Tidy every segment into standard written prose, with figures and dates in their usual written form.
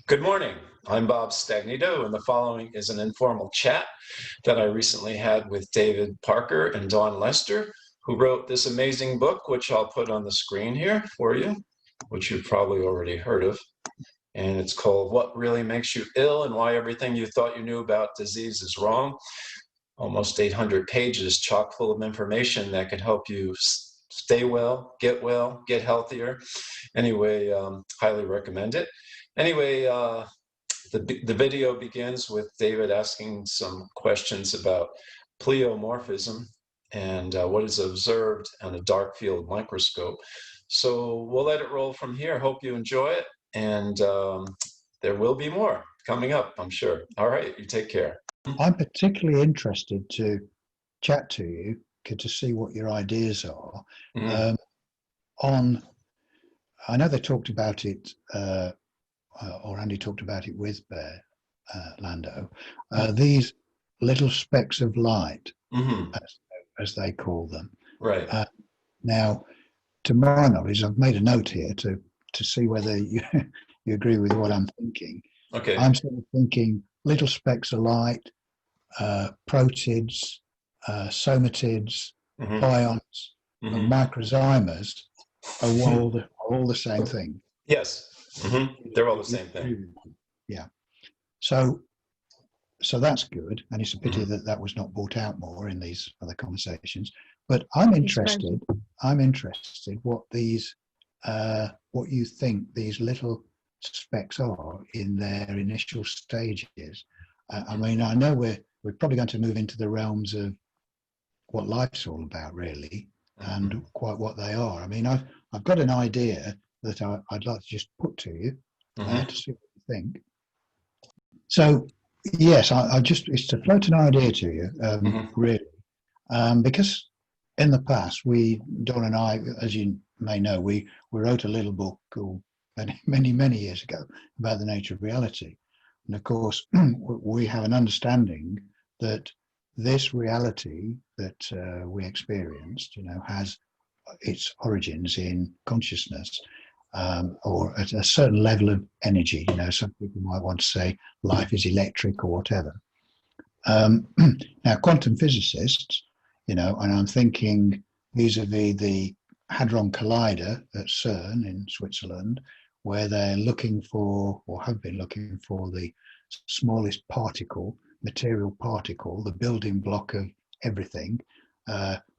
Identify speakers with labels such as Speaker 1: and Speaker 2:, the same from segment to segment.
Speaker 1: Good morning. I'm Bob Stagnitto, and the following is an informal chat that I recently had with David Parker and Dawn Lester, who wrote this amazing book, which I'll put on the screen here for you, which you've probably already heard of. And it's called What Really Makes You Ill and Why Everything You Thought You Knew About Disease is Wrong. Almost 800 pages, chock full of information that can help you stay well, get healthier. Anyway, highly recommend it. Anyway, the video begins with David asking some questions about pleomorphism and what is observed on a dark field microscope. So we'll let it roll from here. Hope you enjoy it, and there will be more coming up, I'm sure. All right, you take care.
Speaker 2: I'm particularly interested to chat to you to see what your ideas are on. I know they talked about it, or Andy talked about it with Bear Lando. These little specks of light, as they call them.
Speaker 1: Right.
Speaker 2: Now, to my knowledge, I've made a note here to see whether you agree with what I'm thinking.
Speaker 1: Okay.
Speaker 2: I'm sort of thinking little specks of light, protids, somatids, ions, and microzymas are all the same thing.
Speaker 1: Yes. They're all the same thing.
Speaker 2: Yeah. So that's good, and it's a pity that was not brought out more in these other conversations. But I'm interested what you think these little specks are in their initial stages. I mean, I know we're probably going to move into the realms of what life's all about, really, and quite what they are. I mean, I've got an idea that I'd like to just put to you to see what you think. So, yes, it's to float an idea to you, really, because in the past, Dawn and I, as you may know, we wrote a little book called many years ago about the nature of reality. And of course, we have an understanding that this reality that we experienced, has its origins in consciousness, or at a certain level of energy. Some people might want to say life is electric or whatever. Now, quantum physicists, and I'm thinking vis-a-vis the Hadron Collider at CERN in Switzerland, where they're looking for, or have been looking for, the smallest particle, material particle, the building block of everything,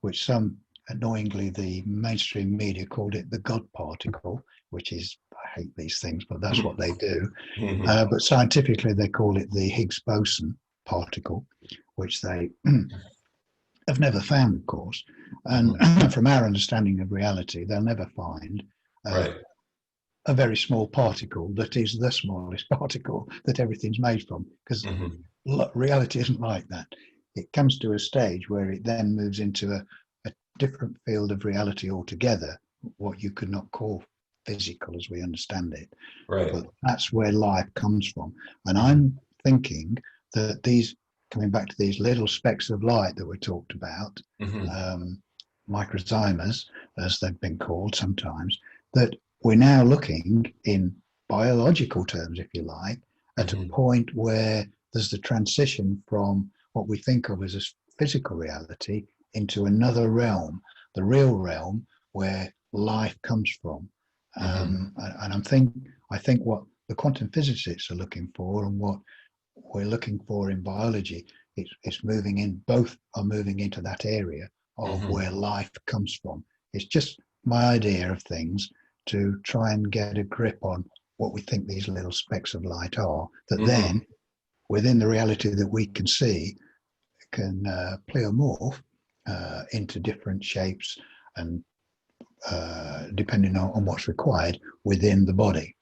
Speaker 2: which some, annoyingly, the mainstream media called it the God particle, which is, I hate these things, but that's what they do. But scientifically, they call it the Higgs boson particle, which they have never found, of course. And from our understanding of reality, they'll never find a very small particle that is the smallest particle that everything's made from, because reality isn't like that. It comes to a stage where it then moves into a different field of reality altogether, what you could not call physical as we understand it.
Speaker 1: Right.
Speaker 2: But that's where life comes from. And I'm thinking that these, coming back to these little specks of light that were talked about, microzymas, as they've been called sometimes, that we're now looking in biological terms, if you like, at a point where there's the transition from what we think of as a physical reality into another realm, the real realm where life comes from. And I think what the quantum physicists are looking for and what we're looking for in biology, it's moving in, both are moving into that area of where life comes from. It's just my idea of things to try and get a grip on what we think these little specks of light are, that then within the reality that we can see can pleomorph into different shapes and depending on what's required within the body.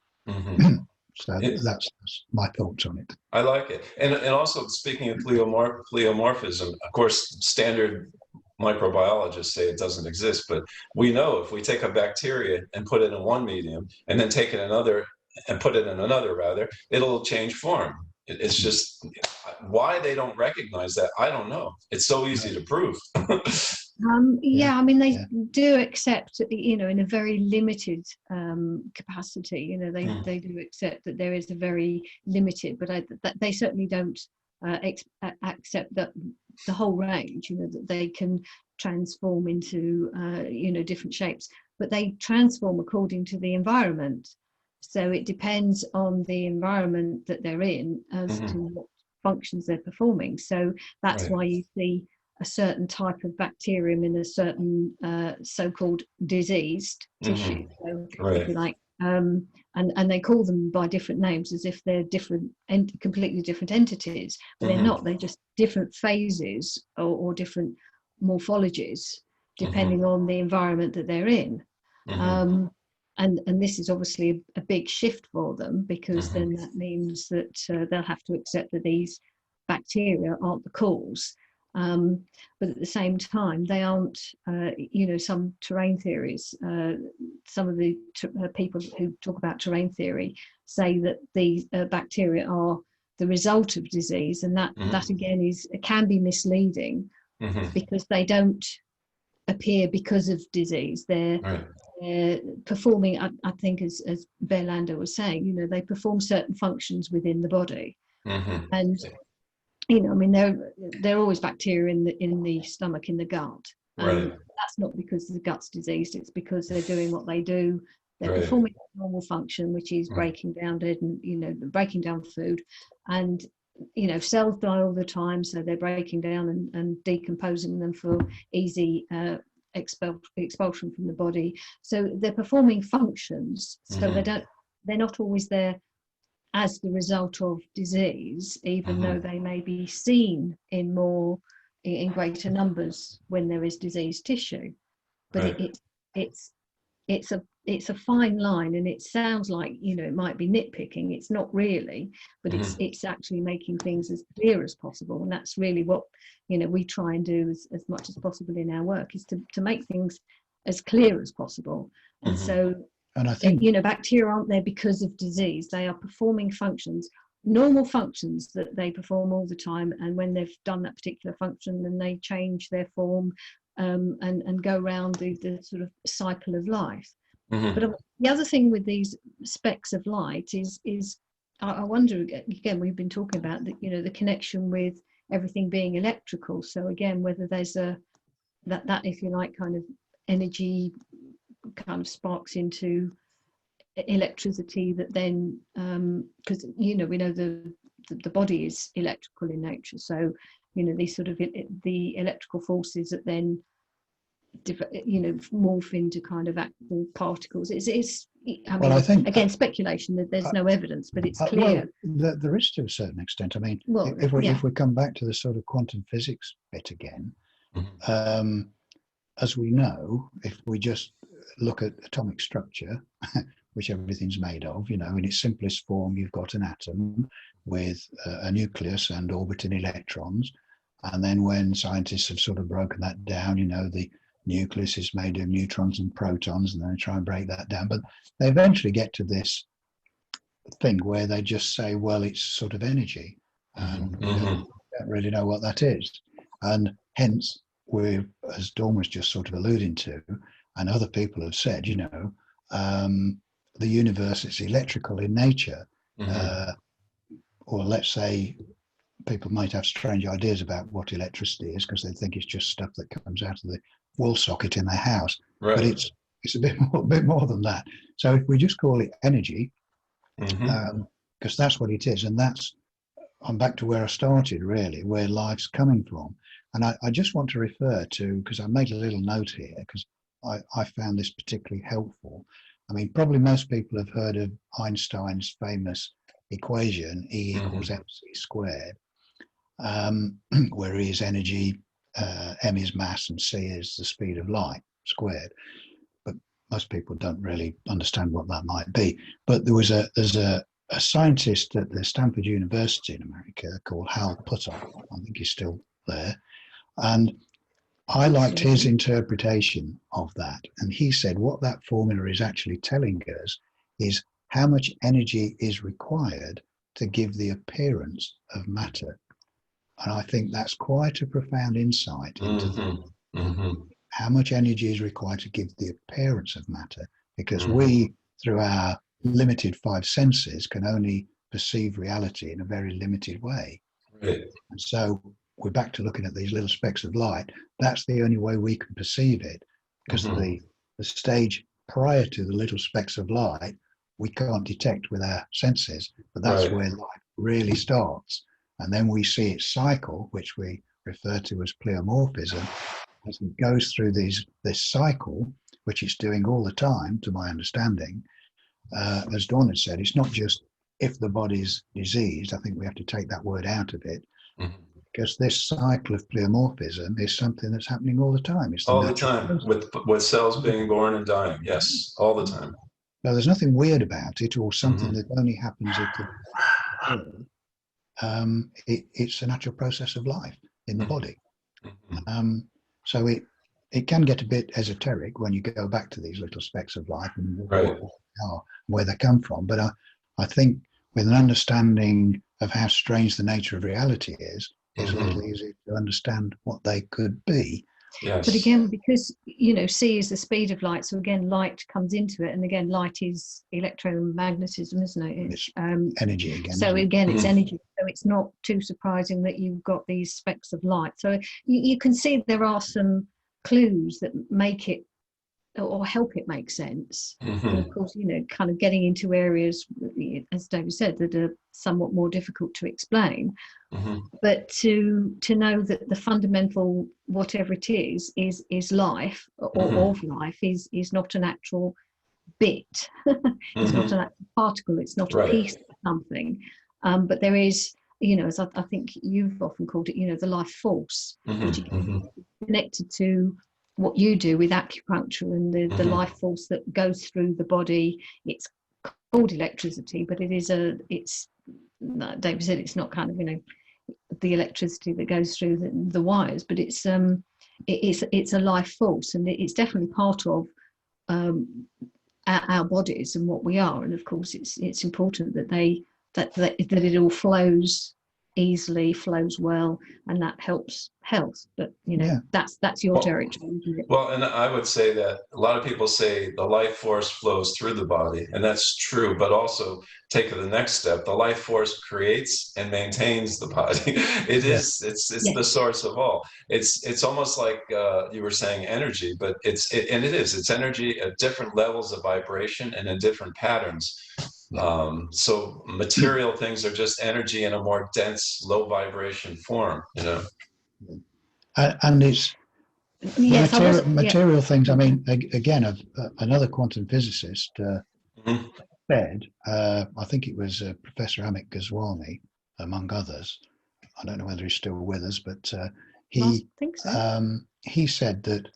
Speaker 2: So that's my thoughts on it.
Speaker 1: I like it. And also, speaking of pleomorphism, of course, standard microbiologists say it doesn't exist, but we know if we take a bacteria and put it in one medium and then take it another and put it in another, rather, it'll change form. It's just why they don't recognize that, I don't know. It's so easy to prove.
Speaker 3: I mean, they do accept, in a very limited capacity. They do accept that there is a very limited, but they certainly don't accept that the whole range. That they can transform into different shapes, but they transform according to the environment. So it depends on the environment that they're in as to what functions they're performing. So that's why you see a certain type of bacterium in a certain so-called diseased tissue. So if you like, and they call them by different names as if they're different and completely different entities, but they're not. They're just different phases or different morphologies depending on the environment that they're in. And this is obviously a big shift for them, because then that means that they'll have to accept that these bacteria aren't the cause. But at the same time, they aren't, some terrain theories, some of the people who talk about terrain theory say that these bacteria are the result of disease. And that again can be misleading, because they don't appear because of disease. They're performing, I think, as Berlander was saying, they perform certain functions within the body. And I mean, there are always bacteria in the stomach, in the gut. That's not because the gut's diseased. It's because they're doing what they do. They're performing a normal function, which is breaking down dead and breaking down food. And cells die all the time, so they're breaking down and decomposing them for easy expulsion from the body. So they're performing functions. So they're not always there as the result of disease, even though they may be seen in greater numbers when there is diseased tissue. But it's a fine line, and it sounds like it might be nitpicking. It's not really, but it's actually making things as clear as possible, and that's really what we try and do as much as possible in our work, is to make things as clear as possible. And so, and I think bacteria aren't there because of disease. They are performing functions, normal functions that they perform all the time, and when they've done that particular function, then they change their form and go around the sort of cycle of life. But the other thing with these specks of light is I wonder, again, we've been talking about the connection with everything being electrical. So again, whether there's that if you like, kind of energy kind of sparks into electricity that then, because we know the body is electrical in nature. So these sort of the electrical forces that then morph into kind of actual particles. I think, again, speculation, that there's no evidence, but it's clear.
Speaker 2: There is, to a certain extent. I mean, if we come back to the sort of quantum physics bit again, as we know, if we just look at atomic structure, which everything's made of, in its simplest form, you've got an atom with a nucleus and orbiting electrons. And then when scientists have sort of broken that down, the nucleus is made of neutrons and protons, and then they try and break that down. But they eventually get to this thing where they just say, well, it's sort of energy, and we don't really know what that is. And hence, as Dawn was just sort of alluding to, and other people have said, the universe is electrical in nature, or let's say people might have strange ideas about what electricity is, because they think it's just stuff that comes out of the wall socket in their house. But it's a bit more than that. So if we just call it energy, because that's what it is, and I'm back to where I started, really, where life's coming from. And I just want to refer to, because I made a little note here, because I found this particularly helpful. I mean, probably most people have heard of Einstein's famous equation, E equals mc squared, where E is energy, m is mass, and c is the speed of light squared. But most people don't really understand what that might be. But there's a scientist at the Stanford University in America called Hal Puthoff. I think he's still there. And I liked his interpretation of that. And he said what that formula is actually telling us is how much energy is required to give the appearance of matter. And I think that's quite a profound insight into how much energy is required to give the appearance of matter, because we, through our limited five senses, can only perceive reality in a very limited way.
Speaker 1: Right.
Speaker 2: And so we're back to looking at these little specks of light. That's the only way we can perceive it, because the stage prior to the little specks of light, we can't detect with our senses, but that's where light really starts. And then we see its cycle, which we refer to as pleomorphism, as it goes through this cycle, which it's doing all the time, to my understanding. As Dawn had said, it's not just if the body's diseased. I think we have to take that word out of it, because this cycle of pleomorphism is something that's happening all the time. It's
Speaker 1: all the time, with cells being born and dying. Yes, all the time.
Speaker 2: So there's nothing weird about it, or something that only happens if it's a natural process of life in the body. So it can get a bit esoteric when you go back to these little specks of light and what they are, where they come from. But I think with an understanding of how strange the nature of reality is a little easier to understand what they could be.
Speaker 1: Yes.
Speaker 3: But again, because, c is the speed of light, so again, light comes into it, and again, light is electromagnetism, isn't it?
Speaker 2: It's energy again.
Speaker 3: So again, it's energy. So it's not too surprising that you've got these specks of light. So you can see there are some clues that make it or help it make sense. And of course, kind of getting into areas, as David said, that are somewhat more difficult to explain. But to know that the fundamental, whatever it is life, or of life, is not an actual bit. It's not an actual particle. It's not a piece of something. But there is, as I think you've often called it, the life force, which is connected to what you do with acupuncture and the life force that goes through the body. It's called electricity, but it's David said it's not kind of the electricity that goes through the wires, but it's a life force, and it's definitely part of our bodies and what we are. And of course, it's important that it all flows easily, flows well, and that helps health. But that's your territory, isn't it?
Speaker 1: Well, and I would say that a lot of people say the life force flows through the body, and that's true, but also take the next step. The life force creates and maintains the body. It's the source of all. It's almost like you were saying energy, but it's energy at different levels of vibration and in different patterns. So material things are just energy in a more dense, low vibration form,
Speaker 2: And it's material things. I mean, again, another quantum physicist said, I think it was Professor Amit Goswami, among others. I don't know whether he's still with us, but he said that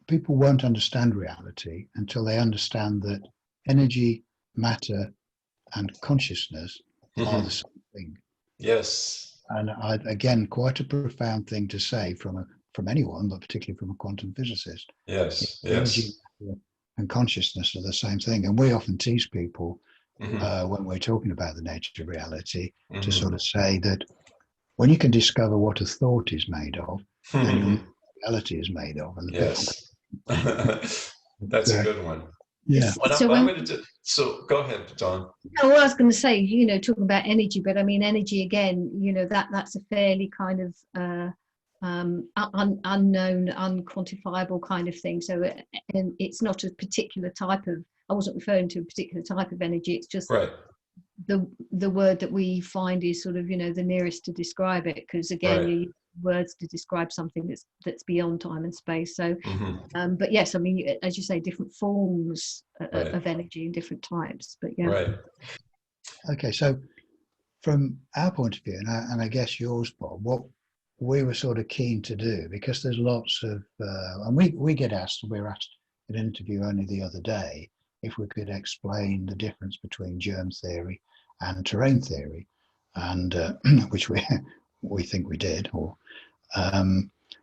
Speaker 2: people won't understand reality until they understand that energy, matter, and consciousness are the same thing.
Speaker 1: Yes.
Speaker 2: And again, quite a profound thing to say from anyone, but particularly from a quantum physicist.
Speaker 1: Yes.
Speaker 2: Energy and consciousness are the same thing. And we often tease people when we're talking about the nature of reality to sort of say that when you can discover what a thought is made of, then reality is made of. And
Speaker 1: yes. That's a good one.
Speaker 2: Yeah.
Speaker 1: I'm going to do, so go ahead, Dawn.
Speaker 3: Oh, well, I was going to say, talking about energy, but I mean, energy again, that's a fairly kind of unknown, unquantifiable kind of thing. So and it's not a particular type of, I wasn't referring to a particular type of energy. It's just the word that we find is sort of, the nearest to describe it. Because again, you use words to describe something that's beyond time and space. So, but yes, I mean, as you say, different forms of energy and different types. But yeah.
Speaker 1: Right.
Speaker 2: Okay, so from our point of view, and I guess yours, Bob, what we were sort of keen to do, because there's lots of, and we get asked, we were asked in an interview only the other day, if we could explain the difference between germ theory and terrain theory, and which we think we did. Or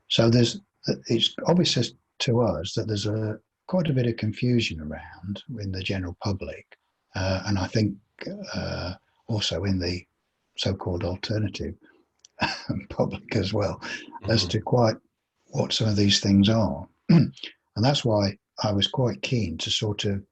Speaker 2: so it's obvious to us that there's quite a bit of confusion around in the general public, and I think also in the so-called alternative public as well, as to quite what some of these things are. And that's why I was quite keen to sort of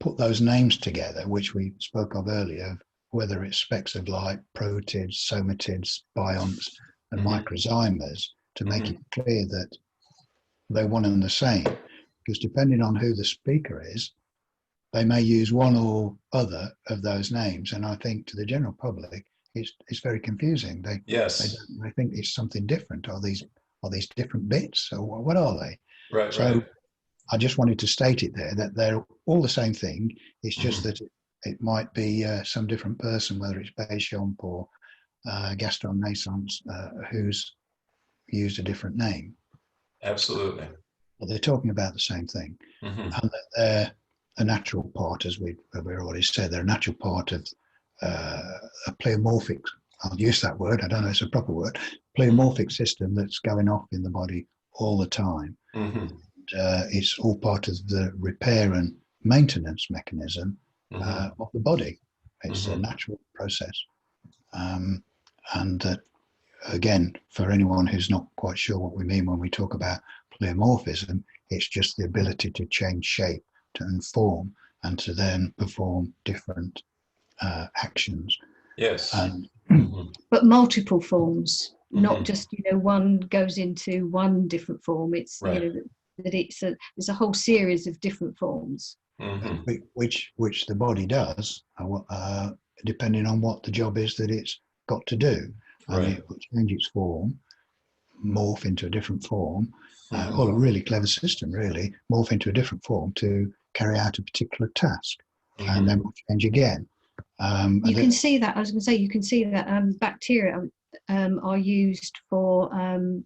Speaker 2: put those names together, which we spoke of earlier, whether it's specks of light, protids, somatids, bionts, and microzymas, to make it clear that they're one and the same. Because depending on who the speaker is, they may use one or other of those names. And I think to the general public, it's very confusing. They think it's something different. Are these different bits? Or what are they?
Speaker 1: Right.
Speaker 2: So I just wanted to state it there that they're all the same thing. It's just that it might be some different person, whether it's Béchamp or Gaston Naissance, who's used a different name.
Speaker 1: Absolutely.
Speaker 2: But they're talking about the same thing. And that they're a natural part, as we've already said, they're a natural part of a pleomorphic, I'll use that word, I don't know if it's a proper word, pleomorphic system that's going off in the body all the time. It's all part of the repair and maintenance mechanism of the body. It's a natural process. And that, again, for anyone who's not quite sure what we mean when we talk about pleomorphism, it's just the ability to change shape, to inform, and to then perform different actions.
Speaker 1: Yes.
Speaker 3: But multiple forms, not just, one goes into one different form. It's, that it's a whole series of different forms.
Speaker 2: Which the body does, depending on what the job is that it's got to do. And it will change its form, morph into a different form, or a really clever system, really, morph into a different form to carry out a particular task, and then will change again.
Speaker 3: You can see that, I was going to say, you can see that bacteria are used for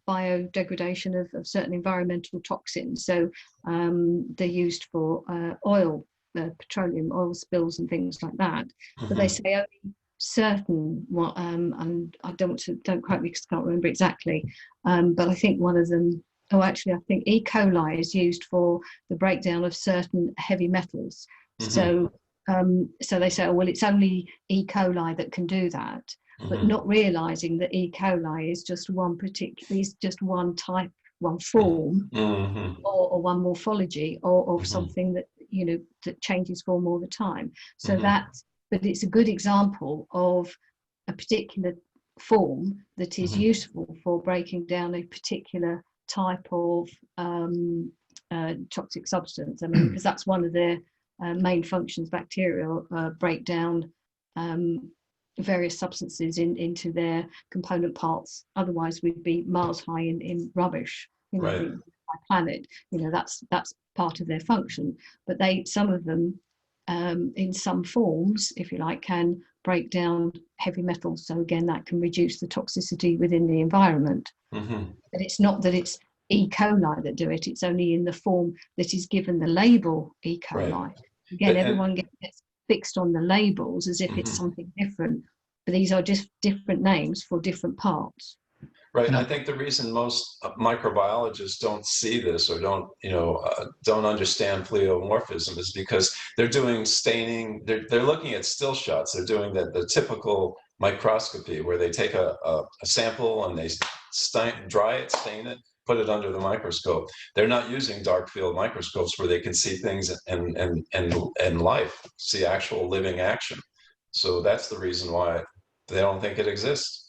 Speaker 3: biodegradation of certain environmental toxins. So they're used for oil, petroleum oil spills and things like that. But they say only certain, and I don't quote me because I can't remember exactly, but I think one of them, I think E. coli is used for the breakdown of certain heavy metals. So they say, well, it's only E. coli that can do that, but not realizing that E. coli is just one type, one form, or one morphology, or of something that that changes form all the time. So but it's a good example of a particular form that is useful for breaking down a particular type of toxic substance. I mean, because that's one of their main functions. Bacteria break down various substances into their component parts. Otherwise, we'd be miles high in rubbish. The planet. That's part of their function. But some of them, in some forms, if you like, can break down heavy metals. So again, that can reduce the toxicity within the environment. But it's not that it's E. coli that do it. It's only in the form that is given the label E. coli. Again, everyone gets fixed on the labels as if it's something different. But these are just different names for different parts.
Speaker 1: Right, and I think the reason most microbiologists don't see this or don't understand pleomorphism is because they're doing staining. They're looking at still shots. They're doing the typical microscopy where they take a sample and they dry it, stain it, put it under the microscope. They're not using dark field microscopes where they can see things in life, see actual living action. So that's the reason why they don't think it exists.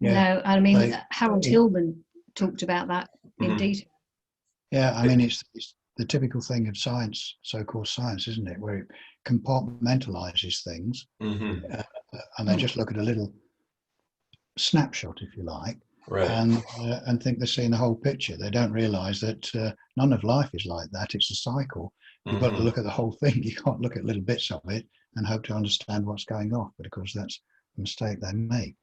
Speaker 3: Yeah, no, I mean, Harold Hillman talked about that in detail.
Speaker 2: Yeah, I mean, it's the typical thing of science, so-called science, isn't it? Where it compartmentalizes things, and they just look at a little snapshot, if you like, and think they're seeing the whole picture. They don't realize that none of life is like that. It's a cycle. You've got to look at the whole thing. You can't look at little bits of it and hope to understand what's going on. But of course, that's a mistake they make.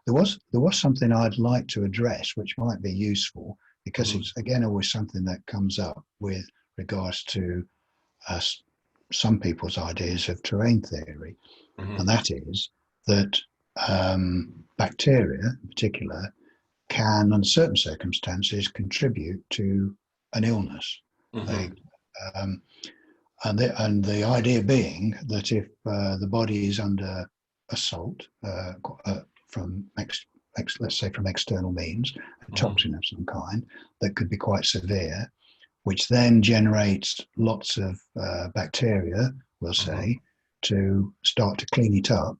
Speaker 2: There was something I'd like to address, which might be useful, because it's, again, always something that comes up with regards to some people's ideas of terrain theory. And that is that bacteria, in particular, can, under certain circumstances, contribute to an illness. and the idea being that if the body is under assault from let's say from external means, a toxin of some kind that could be quite severe, which then generates lots of bacteria, we'll say, to start to clean it up,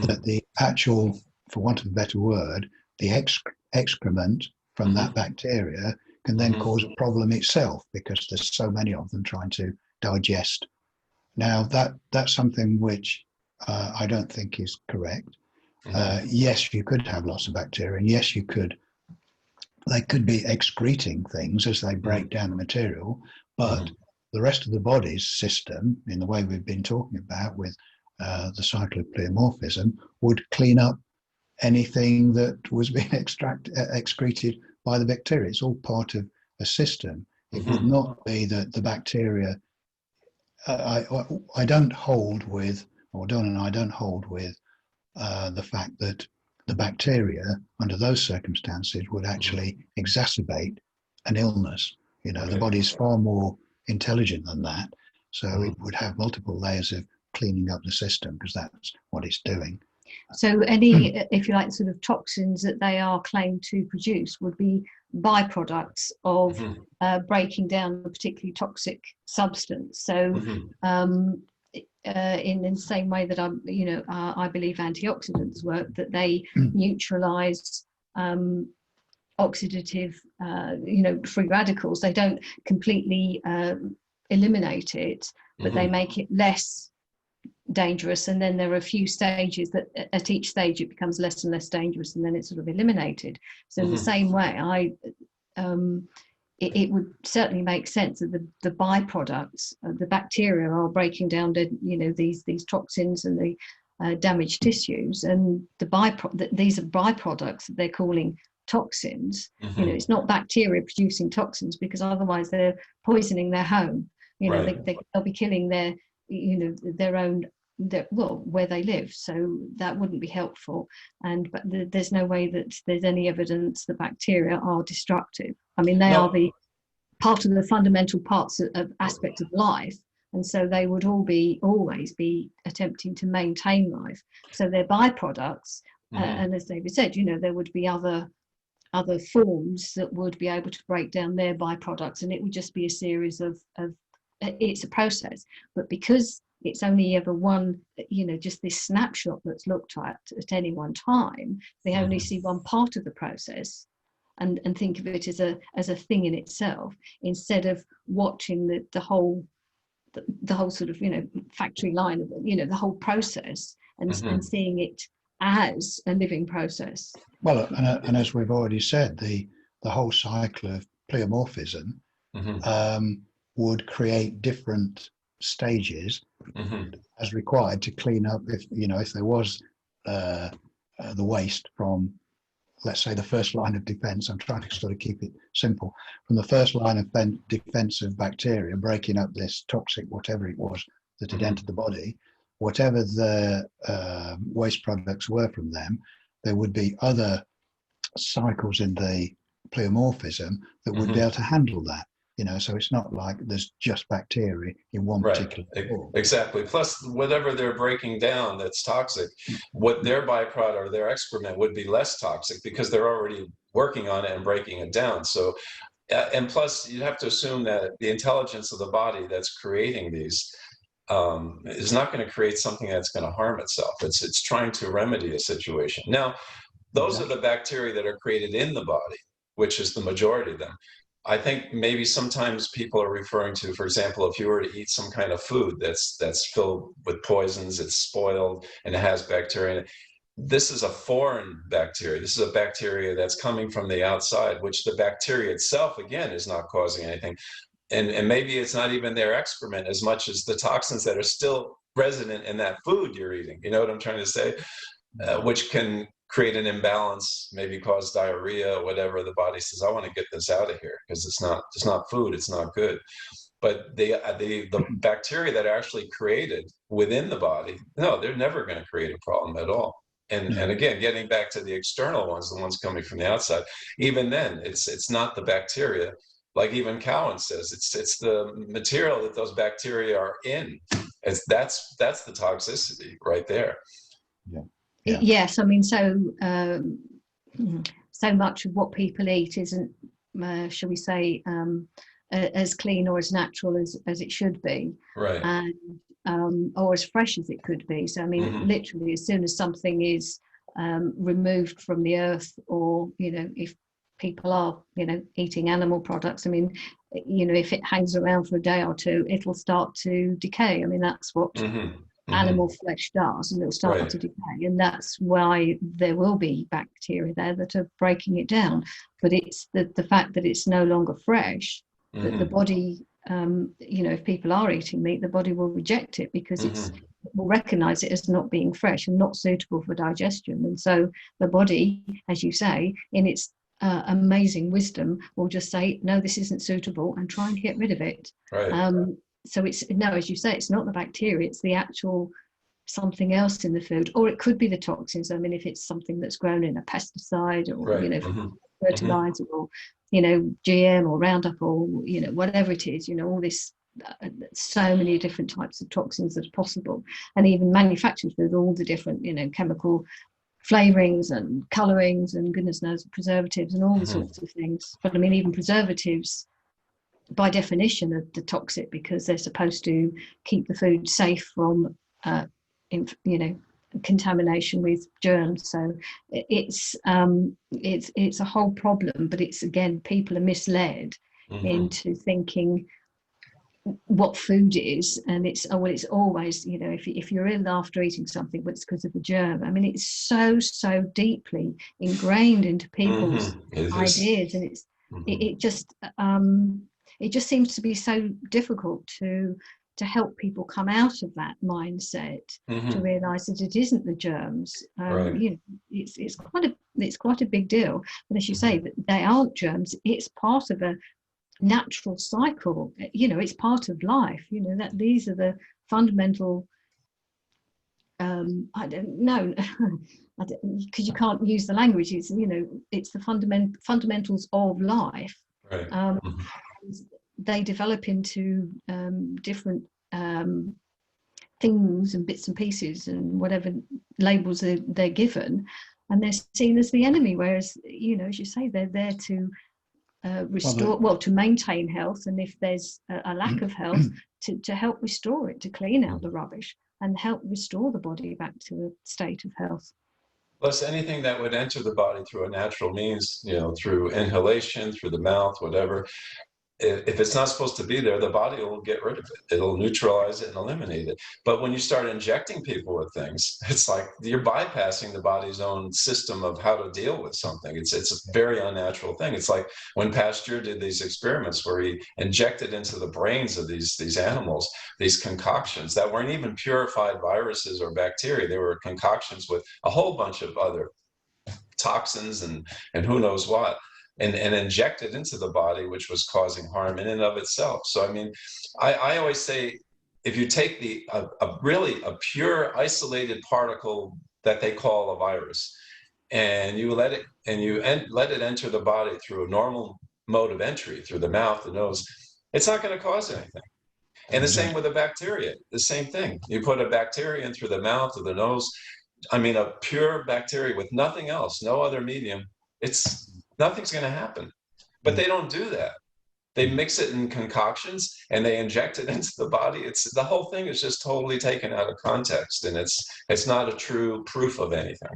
Speaker 2: that the actual, for want of a better word, the excrement from that bacteria can then cause a problem itself, because there's so many of them trying to digest. Now that's something which I don't think is correct. Yes, you could have lots of bacteria, and yes, they could be excreting things as they break down the material, but the rest of the body's system, in the way we've been talking about with the cycle of pleomorphism, would clean up anything that was being excreted by the bacteria. It's all part of a system. It would not be that the bacteria. I don't hold with, or Don and I don't hold with the fact that the bacteria under those circumstances would actually exacerbate an illness. The body is far more intelligent than that. So it would have multiple layers of cleaning up the system, because that's what it's doing.
Speaker 3: So any, if you like, sort of toxins that they are claimed to produce would be byproducts of breaking down a particularly toxic substance. So in the same way that I believe antioxidants work, that they neutralize oxidative free radicals. They don't completely eliminate it, but they make it less dangerous, and then there are a few stages that at each stage it becomes less and less dangerous, and then it's sort of eliminated. So in the same way, it would certainly make sense that the byproducts of the bacteria are breaking down these toxins and the damaged tissues, and these are byproducts that they're calling toxins. It's not bacteria producing toxins, because otherwise they're poisoning their home. They'll be killing their own, where they live, so that wouldn't be helpful. But there's no way that there's any evidence that bacteria are destructive. I mean, they are the part of the fundamental parts of aspects of life, and so they would always be attempting to maintain life. So they're byproducts, and as David said, there would be other forms that would be able to break down their byproducts, and it would just be a series of it's a process. But because it's only ever one, just this snapshot that's looked at any one time, they only see one part of the process and think of it as a thing in itself, instead of watching the whole sort of factory line of the whole process, and seeing it as a living process.
Speaker 2: Well, and as we've already said, the whole cycle of pleomorphism would create different stages as required to clean up if there was the waste from, let's say, the first line of defense. I'm trying to sort of keep it simple. From the first line of defense of bacteria breaking up this toxic whatever it was that had entered the body, whatever the waste products were from them, there would be other cycles in the pleomorphism that would be able to handle that. So it's not like there's just bacteria in one particular form.
Speaker 1: Exactly. Plus, whatever they're breaking down that's toxic, what their byproduct or their excrement would be less toxic, because they're already working on it and breaking it down. So, and plus, you have to assume that the intelligence of the body that's creating these is not going to create something that's going to harm itself. It's trying to remedy a situation. Now, those are the bacteria that are created in the body, which is the majority of them. I think maybe sometimes people are referring to, for example, if you were to eat some kind of food that's filled with poisons, it's spoiled, and it has bacteria in it. This is a foreign bacteria. This is a bacteria that's coming from the outside, which the bacteria itself, again, is not causing anything. And maybe it's not even their excrement as much as the toxins that are still resident in that food you're eating. You know what I'm trying to say? Which can create an imbalance, maybe cause diarrhea, whatever. The body says, I want to get this out of here because it's not food, it's not good. But the bacteria that are actually created within the body, no, they're never going to create a problem at all. And again, getting back to the external ones, the ones coming from the outside, even then, it's not the bacteria. like even Cowan says, it's the material that those bacteria are in. That's the toxicity right there.
Speaker 2: Yeah.
Speaker 3: Yes, I mean, so much of what people eat isn't, shall we say, as clean or as natural as it should be,
Speaker 1: Right.
Speaker 3: And or as fresh as it could be. So I mean, literally, as soon as something is removed from the earth, or if people are eating animal products, I mean, if it hangs around for a day or two, it'll start to decay. I mean, that's what animal flesh does, and it'll start to decay, and that's why there will be bacteria there that are breaking it down. But it's the fact that it's no longer fresh, that the body, if people are eating meat, the body will reject it because it will recognize it as not being fresh and not suitable for digestion. And so the body, as you say, in its amazing wisdom, will just say, no, this isn't suitable, and try and get rid of it. So it's, no, as you say, it's not the bacteria, it's the actual something else in the food, or it could be the toxins. I mean, if it's something that's grown in a pesticide, or fertilizer, or GM or Roundup, or whatever it is, all this, so many different types of toxins that are possible, and even manufactured food, all the different chemical flavorings and colorings and goodness knows preservatives and all the sorts of things. But I mean, even preservatives by definition are toxic, because they're supposed to keep the food safe from contamination with germs. So it's a whole problem. But it's, again, people are misled into thinking what food is, and it's always, if you're ill after eating something, but it's because of the germ. I mean, it's so deeply ingrained into people's ideas, and it just seems to be so difficult to help people come out of that mindset, to realize that it isn't the germs. It's quite a big deal. But as you say, that they aren't germs. It's part of a natural cycle. It's part of life. That these are the fundamental. I don't know, because you can't use the language. It's it's the fundamentals of life. They develop into different things and bits and pieces and whatever labels they're given, and they're seen as the enemy. Whereas, as you say, they're there to restore, to maintain health, and if there's a lack of health, to help restore it, to clean out the rubbish and help restore the body back to a state of health.
Speaker 1: Plus, anything that would enter the body through a natural means, through inhalation, through the mouth, whatever, if it's not supposed to be there, the body will get rid of it. It'll neutralize it and eliminate it. But when you start injecting people with things, it's like you're bypassing the body's own system of how to deal with something. It's a very unnatural thing. It's like when Pasteur did these experiments where he injected into the brains of these animals these concoctions that weren't even purified viruses or bacteria. They were concoctions with a whole bunch of other toxins and who knows what. And injected into the body, which was causing harm in and of itself. So, I mean, I always say, if you take a pure isolated particle that they call a virus, and you let it enter the body through a normal mode of entry, through the mouth, the nose, it's not going to cause anything. And the same with a bacteria, the same thing. You put a bacteria in through the mouth or the nose, I mean, a pure bacteria with nothing else, no other medium, nothing's going to happen. But they don't do that. They mix it in concoctions and they inject it into the body. The whole thing is just totally taken out of context, and it's not a true proof of anything.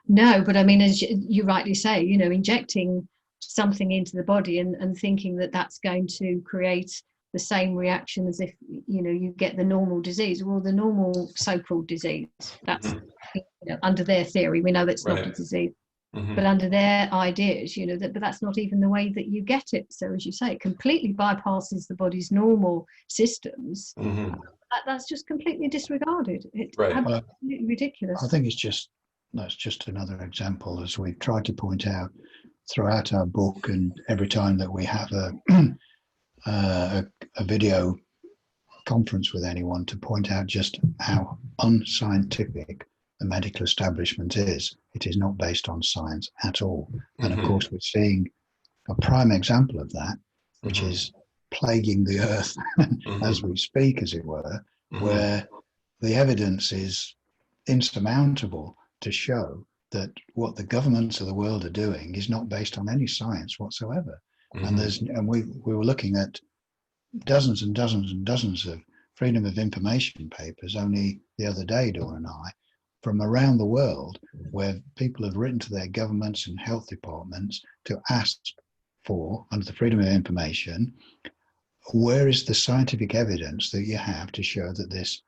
Speaker 3: No, but I mean, as you rightly say, injecting something into the body and thinking that that's going to create the same reaction as if you get the normal disease. Well, the normal so-called disease, that's under their theory, we know that's not a disease. But under their ideas, but that's not even the way that you get it. So, as you say, it completely bypasses the body's normal systems. That's just completely disregarded. It's absolutely ridiculous.
Speaker 2: I think that's just another example, as we've tried to point out throughout our book, and every time that we have a video conference with anyone, to point out just how unscientific the medical establishment is. It is not based on science at all. And of course, we're seeing a prime example of that which is plaguing the earth as we speak, as it were, where the evidence is insurmountable to show that what the governments of the world are doing is not based on any science whatsoever. And we were looking at dozens and dozens and dozens of freedom of information papers only the other day, Dawn and I, from around the world, where people have written to their governments and health departments to ask for, under the freedom of information, where is the scientific evidence that you have to show that this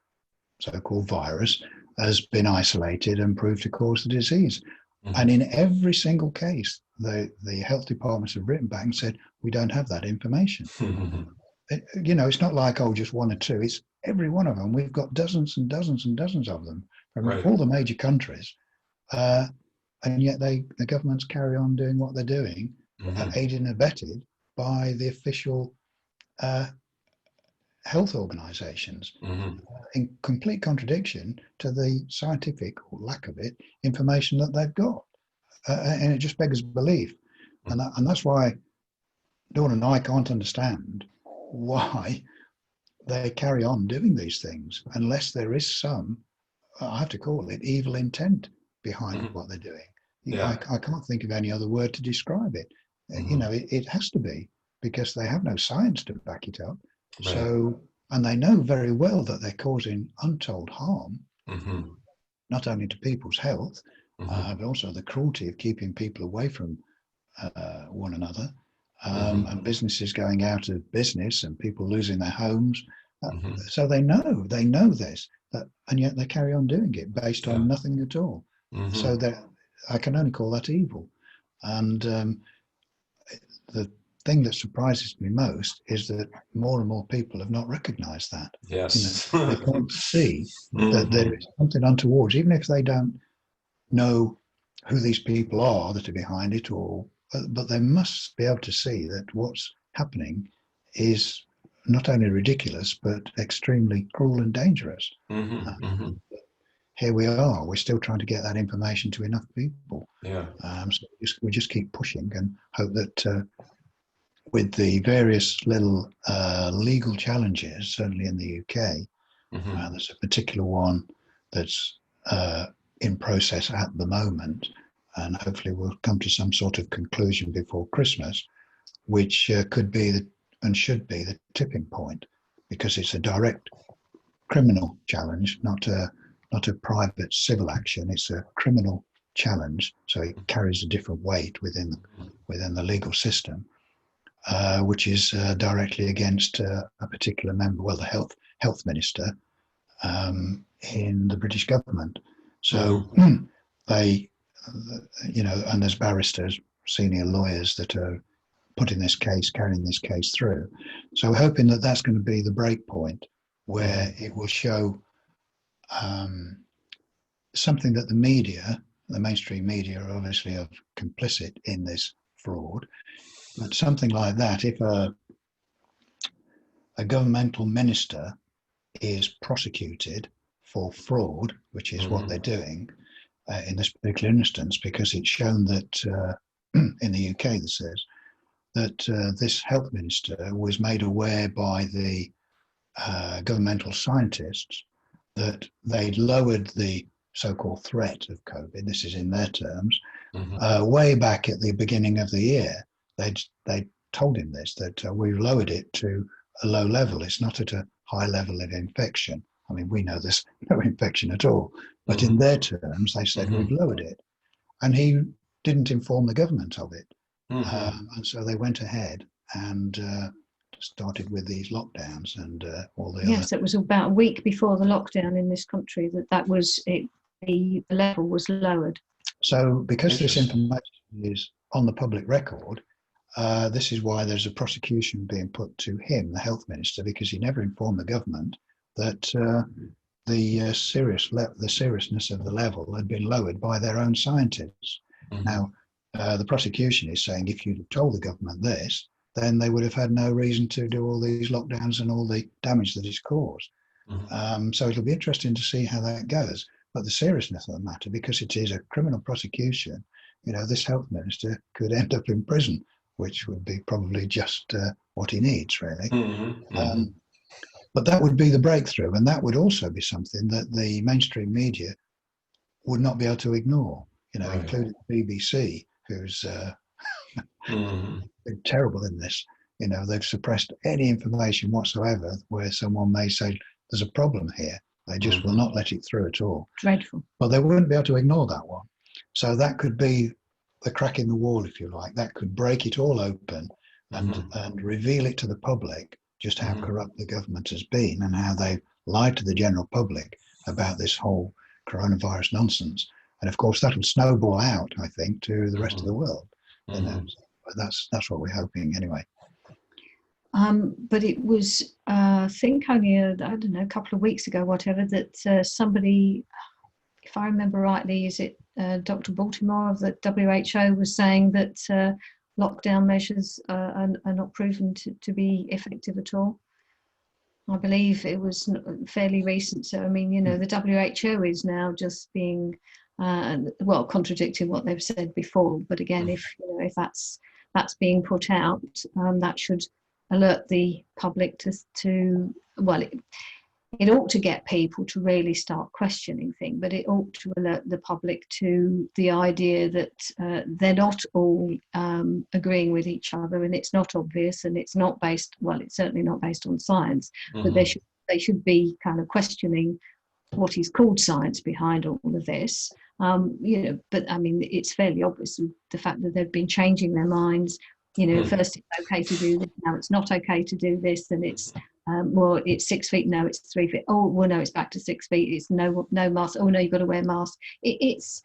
Speaker 2: so-called virus has been isolated and proved to cause the disease? And in every single case, the health departments have written back and said, we don't have that information. It's not like, oh, just one or two. It's every one of them. We've got dozens and dozens and dozens of them from all the major countries. And yet the governments carry on doing what they're doing, aided and abetted by the official health organizations, in complete contradiction to the scientific, or lack of it, information that they've got. And it just beggars belief. And that's why Dawn and I can't understand why they carry on doing these things unless there is some, I have to call it, evil intent behind what they're doing. I can't think of any other word to describe it. It has to be, because they have no science to back it up. So, and they know very well that they're causing untold harm, not only to people's health, but also the cruelty of keeping people away from one another, and businesses going out of business and people losing their homes. So they know this, and yet they carry on doing it based on nothing at all. So that I can only call that evil. And the thing that surprises me most is that more and more people have not recognized that.
Speaker 1: Yes.
Speaker 2: They can't see that there is something untoward, even if they don't know who these people are that are behind it, but they must be able to see that what's happening is not only ridiculous, but extremely cruel and dangerous. Here we are, we're still trying to get that information to enough people. So we just keep pushing and hope that with the various little legal challenges, certainly in the UK, there's a particular one that's in process at the moment, and hopefully we'll come to some sort of conclusion before Christmas, which could be and should be the tipping point, because it's a direct criminal challenge, not a private civil action. It's a criminal challenge, so it carries a different weight within the legal system, which is directly against a particular member, well, the health minister in the British government. So they, and there's barristers, senior lawyers that are carrying this case through. So we're hoping that that's going to be the break point where it will show something that the mainstream media are obviously complicit in this fraud, but something like that, if a governmental minister is prosecuted for fraud, which is what they're doing in this particular instance, because it's shown that in the UK, this says, that this health minister was made aware by the governmental scientists that they'd lowered the so-called threat of COVID, this is in their terms, way back at the beginning of the year. They told him this, that we've lowered it to a low level. It's not at a high level of infection. I mean, we know there's no infection at all, but in their terms, they said we've lowered it. And he didn't inform the government of it. And so they went ahead and started with these lockdowns and all the
Speaker 3: Yes, it was about a week before the lockdown in this country that was it. The level was lowered.
Speaker 2: So because this information is on the public record, this is why there's a prosecution being put to him, the health minister, because he never informed the government that the seriousness of the level had been lowered by their own scientists. Now, the prosecution is saying if you'd have told the government this, then they would have had no reason to do all these lockdowns and all the damage that it's caused. So it'll be interesting to see how that goes. But the seriousness of the matter, because it is a criminal prosecution, this health minister could end up in prison which would be probably just what he needs, really.
Speaker 1: Mm-hmm.
Speaker 2: But that would be the breakthrough, and that would also be something that the mainstream media would not be able to ignore,
Speaker 1: Right.
Speaker 2: including the BBC, who's
Speaker 1: Mm-hmm.
Speaker 2: been terrible in this. They've suppressed any information whatsoever where someone may say there's a problem here. They just will not let it through at all.
Speaker 3: Dreadful.
Speaker 2: But they wouldn't be able to ignore that one. So that could be the crack in the wall, if you like. That could break it all open and reveal it to the public just how corrupt the government has been and how they've lied to the general public about this whole coronavirus nonsense. And of course, that'll snowball out, I think, to the rest of the world. But that's what we're hoping anyway.
Speaker 3: But it was, I think, only I don't know, a couple of weeks ago, whatever, that somebody, if I remember rightly, is it Dr. Baltimore of the WHO was saying that lockdown measures are not proven to be effective at all. I believe it was fairly recent. So, I mean, the WHO is now just being, contradicting what they've said before. But again, if that's being put out, that should alert the public to it ought to get people to really start questioning things, but it ought to alert the public to the idea that they're not all agreeing with each other, and it's not obvious, and it's not based, it's certainly not based on science, but they should be kind of questioning what is called science behind all of this. But I mean, it's fairly obvious with the fact that they've been changing their minds. First it's okay to do this, now it's not okay to do this, and it's it's 6 feet, no, it's 3 feet. Oh, well, no, it's back to 6 feet. It's no mask. Oh, no, you've got to wear a mask. It's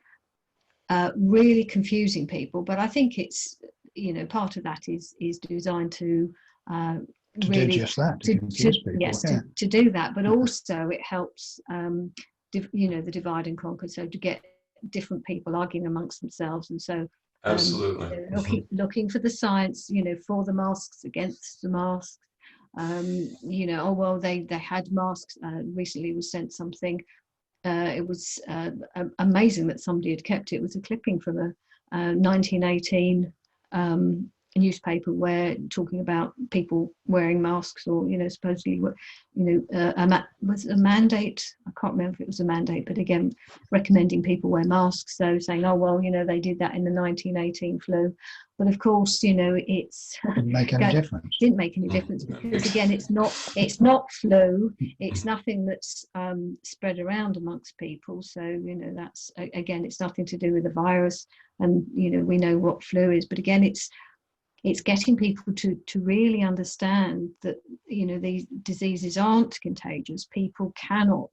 Speaker 3: really confusing people. But I think it's, part of that is designed to really
Speaker 2: do just that, to confuse people.
Speaker 3: Yes, to do that. But also it helps, the divide and conquer. So to get different people arguing amongst themselves, and so.
Speaker 1: Absolutely.
Speaker 3: Looking for the science, for the masks, against the masks. They had masks. Recently was sent something. It was amazing that somebody had kept it. It was a clipping from a 1918 newspaper where talking about people wearing masks, or supposedly was a mandate. I can't remember if it was a mandate, but again, recommending people wear masks. So saying, they did that in the 1918 flu, but of course, it's
Speaker 2: didn't make any difference.
Speaker 3: Didn't make any difference because again, it's not flu. It's nothing that's spread around amongst people. So that's again, it's nothing to do with the virus, and we know what flu is, but again, it's getting people to really understand that these diseases aren't contagious. People cannot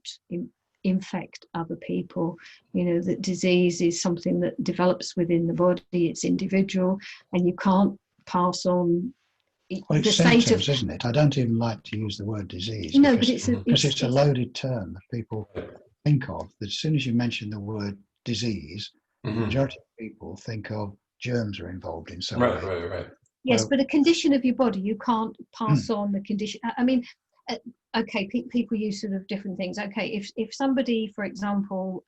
Speaker 3: infect other people. That disease is something that develops within the body. It's individual, and you can't pass on.
Speaker 2: Well, it's symptoms, isn't it? I don't even like to use the word disease.
Speaker 3: No,
Speaker 2: because,
Speaker 3: but
Speaker 2: it's a loaded term that people think of. That as soon as you mention the word disease, the majority of people think of germs are involved in some way.
Speaker 1: Right.
Speaker 3: Yes, but a condition of your body, you can't pass on the condition. I mean, okay, people use sort of different things. Okay, if somebody, for example,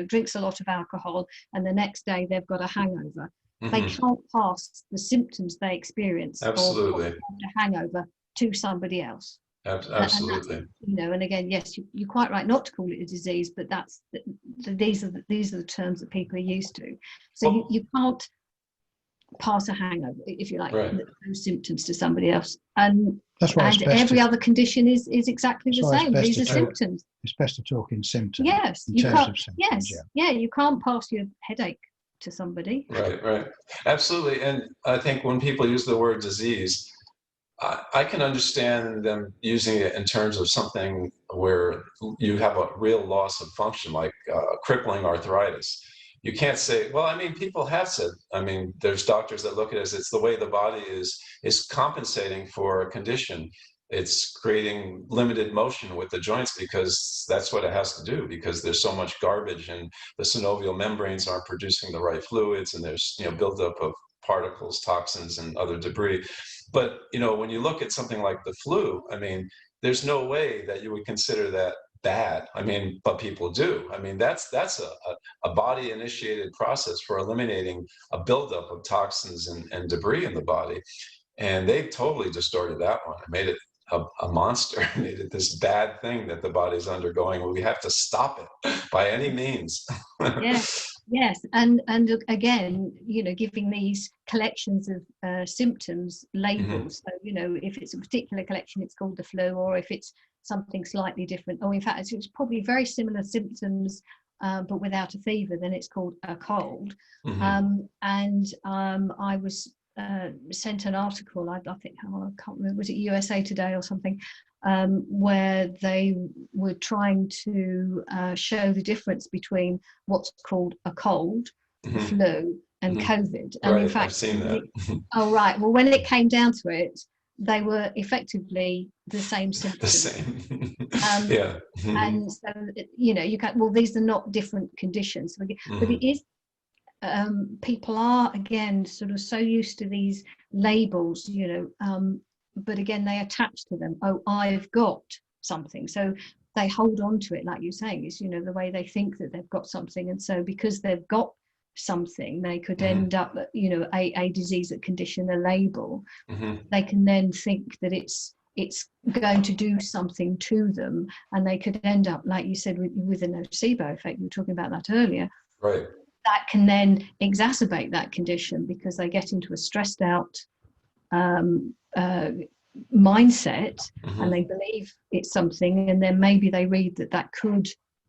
Speaker 3: drinks a lot of alcohol and the next day they've got a hangover, they can't pass the symptoms they experience of a hangover to somebody else.
Speaker 1: Absolutely.
Speaker 3: And again, yes, you're quite right not to call it a disease, but these are the terms that people are used to. So you can't pass a hangover, if you like, those symptoms to somebody else, and
Speaker 2: that's why
Speaker 3: every other condition is exactly the same. These are symptoms.
Speaker 2: It's best to talk in symptoms.
Speaker 3: Yes, you can't. You can't pass your headache to somebody.
Speaker 1: Right. Absolutely. And I think when people use the word disease, I can understand them using it in terms of something where you have a real loss of function, like crippling arthritis. You can't say, well, I mean, people have said, I mean, there's doctors that look at it as it's the way the body is compensating for a condition. It's creating limited motion with the joints because that's what it has to do, because there's so much garbage and the synovial membranes aren't producing the right fluids, and there's buildup of particles, toxins, and other debris. But when you look at something like the flu, I mean, there's no way that you would consider that bad. I mean, but people do. I mean, that's a body-initiated process for eliminating a buildup of toxins and debris in the body. And they totally distorted that one. It made it a monster, made it this bad thing that the body's undergoing. We have to stop it by any means.
Speaker 3: Yes, and again, you know, giving these collections of symptoms labels. So, you know, if it's a particular collection, it's called the flu, or if it's something slightly different, or in fact, it's probably very similar symptoms, but without a fever, then it's called a cold. I was sent an article, I think, I can't remember, was it USA Today or something, where they were trying to show the difference between what's called a cold, the flu, and COVID. And
Speaker 1: right,
Speaker 3: in fact,
Speaker 1: I've seen that.
Speaker 3: Oh, right. Well, when it came down to it, they were effectively the same symptoms.
Speaker 1: The same.
Speaker 3: Yeah. And so, you know, you can, well, these are not different conditions, but it is, people are, again, sort of so used to these labels, you know, but again, they attach to them. Oh, I've got something. So they hold on to it, like you're saying, is, you know, the way they think that they've got something. And so because they've got something, they could end up, you know, a disease, a condition, a label. They can then think that it's going to do something to them, and they could end up, like you said, with a nocebo effect. You were talking about that earlier.
Speaker 1: Right.
Speaker 3: That can then exacerbate that condition because they get into a stressed out mindset, and they believe it's something, and then maybe they read that could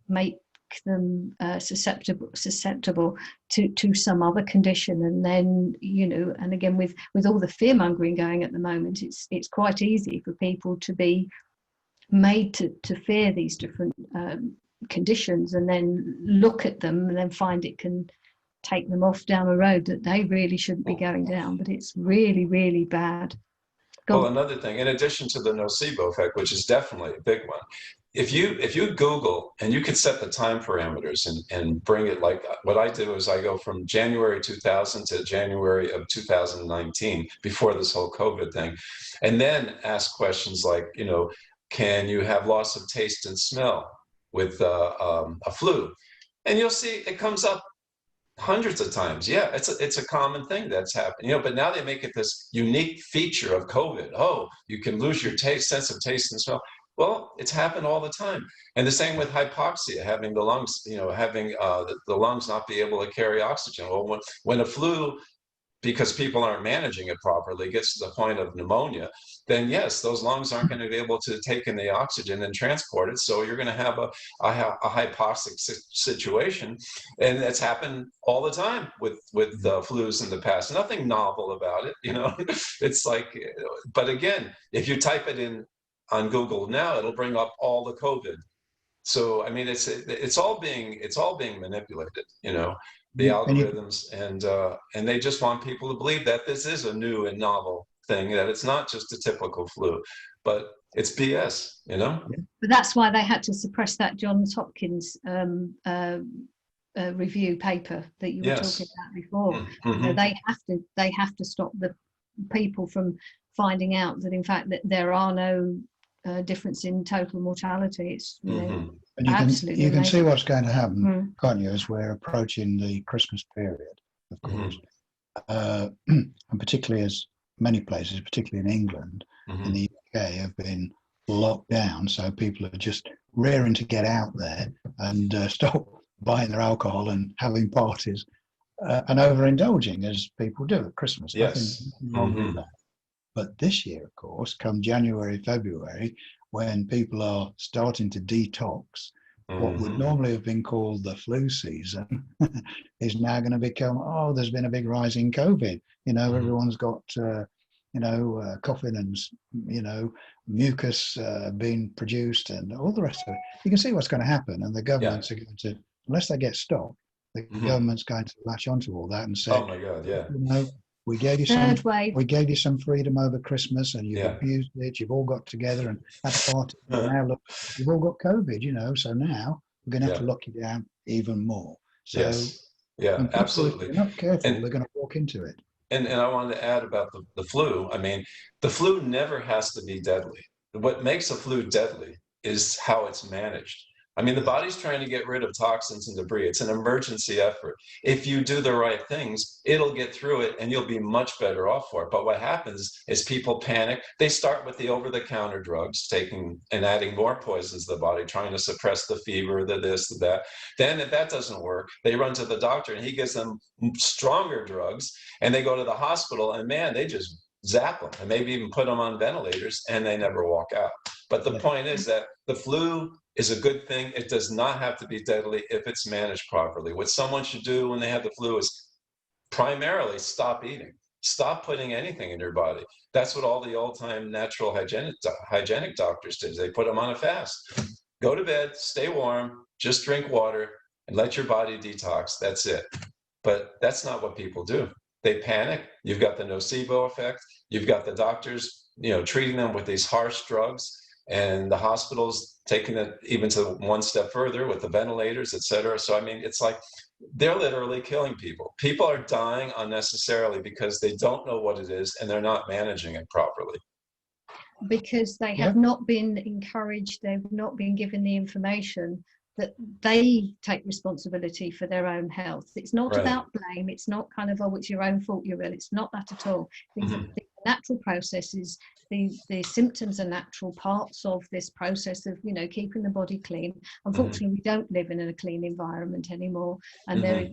Speaker 3: make them susceptible to some other condition. And then, you know, and again, with all the fear mongering going at the moment, it's quite easy for people to be made to fear these different conditions, and then look at them and then find it can take them off down a road that they really shouldn't be going down. But it's really, really bad.
Speaker 1: Well, another thing, in addition to the nocebo effect, which is definitely a big one, if you Google, and you could set the time parameters and bring it, like what I do is I go from January 2000 to January of 2019, before this whole COVID thing, and then ask questions like, you know, can you have loss of taste and smell with a flu? And you'll see it comes up hundreds of times. Yeah, it's a common thing that's happened, you know, but now they make it this unique feature of COVID. Oh, you can lose your sense of taste and smell. Well, it's happened all the time. And the same with hypoxia, having the lungs, you know, having the lungs not be able to carry oxygen. Well, when a flu, because people aren't managing it properly, gets to the point of pneumonia, then yes, those lungs aren't going to be able to take in the oxygen and transport it. So you're going to have a hypoxic situation. And that's happened all the time with flus in the past. Nothing novel about it, you know. It's like, but again, if you type it in on Google now, it'll bring up all the COVID. So I mean, it's all being manipulated, you know, the algorithms, and they just want people to believe that this is a new and novel thing, that it's not just a typical flu, but it's BS, you know.
Speaker 3: But that's why they had to suppress that Johns Hopkins review paper that you were talking about before. You know, they have to stop the people from finding out that in fact that there are no difference in total mortality. It's, you know,
Speaker 2: and you can see what's going to happen, can't you, as we're approaching the Christmas period, of course, and particularly as many places, particularly in England, in the UK, have been locked down, so people are just raring to get out there and stop buying their alcohol and having parties and overindulging, as people do at Christmas.
Speaker 1: Yes.
Speaker 2: Nothing wrong with that. But this year, of course, come January, February, when people are starting to detox, what would normally have been called the flu season is now going to become, oh, there's been a big rise in COVID. You know, everyone's got, coughing and, you know, mucus being produced and all the rest of it. You can see what's going to happen. And the governments are going to, unless they get stopped, the government's going to latch onto all that and say,
Speaker 1: oh my God, yeah.
Speaker 2: You know, we gave you some freedom over Christmas, and you've abused it. You've all got together and had a party. Now look, you've all got COVID, you know. So now we're going to have to lock you down even more. So
Speaker 1: absolutely.
Speaker 2: If they're not careful, they're going to walk into it.
Speaker 1: And I wanted to add about the flu. I mean, the flu never has to be deadly. What makes a flu deadly is how it's managed. I mean, the body's trying to get rid of toxins and debris. It's an emergency effort. If you do the right things, it'll get through it and you'll be much better off for it. But what happens is people panic. They start with the over-the-counter drugs, taking and adding more poisons to the body, trying to suppress the fever, the this, the that. Then if that doesn't work, they run to the doctor and he gives them stronger drugs, and they go to the hospital, and man, they just zap them and maybe even put them on ventilators, and they never walk out. But the point is that the flu is a good thing. It does not have to be deadly if it's managed properly. What someone should do when they have the flu is primarily stop eating. Stop putting anything in your body. That's what all the old-time natural hygienic doctors did. They put them on a fast. Go to bed, stay warm, just drink water, and let your body detox. That's it. But that's not what people do. They panic. You've got the nocebo effect. You've got the doctors, treating them with these harsh drugs, and the hospitals taking it even to one step further with the ventilators, et cetera. So, I mean, it's like they're literally killing people. People are dying unnecessarily because they don't know what it is and they're not managing it properly.
Speaker 3: Because they have not been encouraged, they've not been given the information that they take responsibility for their own health. It's not about blame. It's not kind of, oh, it's your own fault you're ill. It's not that at all. These are the natural processes. The symptoms are natural parts of this process of, keeping the body clean. Unfortunately, we don't live in a clean environment anymore. And there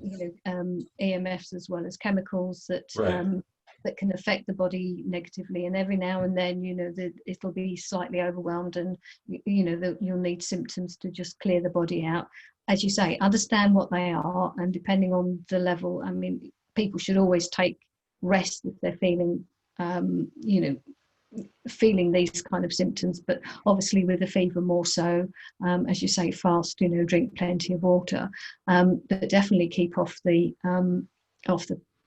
Speaker 3: are, EMFs as well as chemicals that that can affect the body negatively, and every now and then it'll be slightly overwhelmed, and you'll need symptoms to just clear the body out. As you say, understand what they are, and depending on the level, I mean, people should always take rest if they're feeling feeling these kind of symptoms, but obviously with the fever more so. As you say, fast, drink plenty of water, but definitely keep off the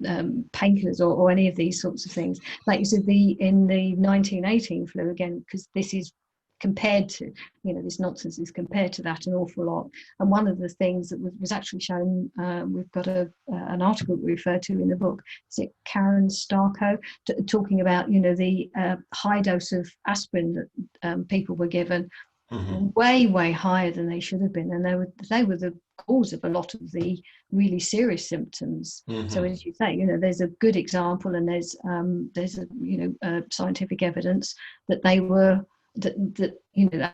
Speaker 3: painkillers or any of these sorts of things. Like you said, in the 1918 flu, again, because this is compared to, this nonsense is compared to that an awful lot. And one of the things that was actually shown, we've got an article we refer to in the book, is it Karen Starko, talking about, the high dose of aspirin that people were given, way higher than they should have been, and they were the cause of a lot of the really serious symptoms. So as you say, there's a good example, and there's scientific evidence that they were that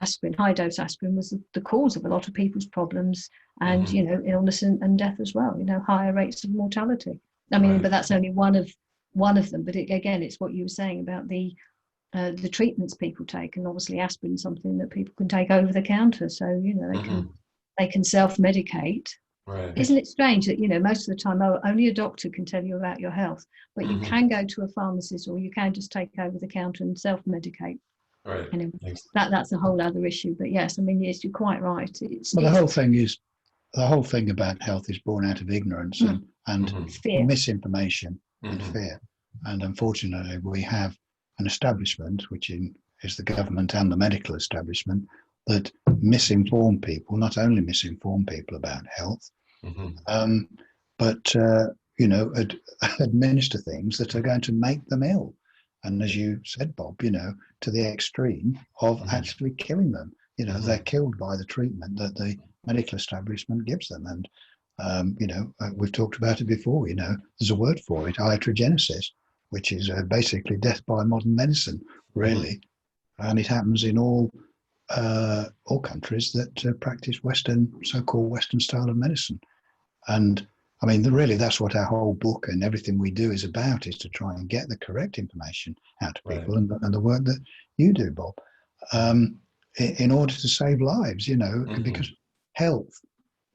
Speaker 3: aspirin, high dose aspirin, was the cause of a lot of people's problems, and illness and death as well. Higher rates of mortality. I mean, but that's only one of them. But again, it's what you were saying about the treatments people take, and obviously aspirin is something that people can take over the counter, so they can self-medicate. Isn't it strange that most of the time, only a doctor can tell you about your health, but you can go to a pharmacist, or you can just take over the counter and self-medicate. That's a whole other issue. But yes, I mean, yes, you're quite right.
Speaker 2: The whole thing about health is born out of ignorance and
Speaker 3: fear.
Speaker 2: Misinformation and fear. And unfortunately, we have an establishment, which is the government and the medical establishment, that misinform people, not only misinform people about health, but administer things that are going to make them ill. And as you said, Bob, to the extreme of actually killing them. They're killed by the treatment that the medical establishment gives them. And, we've talked about it before, there's a word for it, iatrogenesis, which is basically death by modern medicine, really. And it happens in all countries that practice so-called Western style of medicine. And I mean, really, that's what our whole book and everything we do is about, is to try and get the correct information out to people, and the work that you do, Bob, in order to save lives, because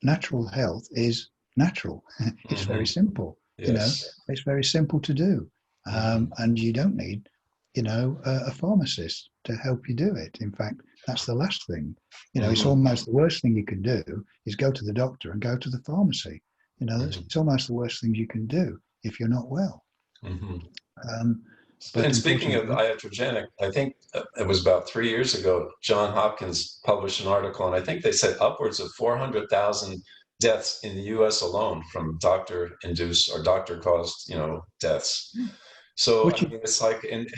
Speaker 2: natural health is natural. It's very simple, it's very simple to do. And you don't need, a pharmacist to help you do it. In fact, that's the last thing. It's almost the worst thing you can do is go to the doctor and go to the pharmacy. It's almost the worst thing you can do if you're not well.
Speaker 1: And speaking of iatrogenic, I think it was about 3 years ago, John Hopkins published an article, and I think they said upwards of 400,000 deaths in the U.S. alone from doctor-induced or doctor-caused, deaths. So
Speaker 2: Which
Speaker 1: I mean, it's like, and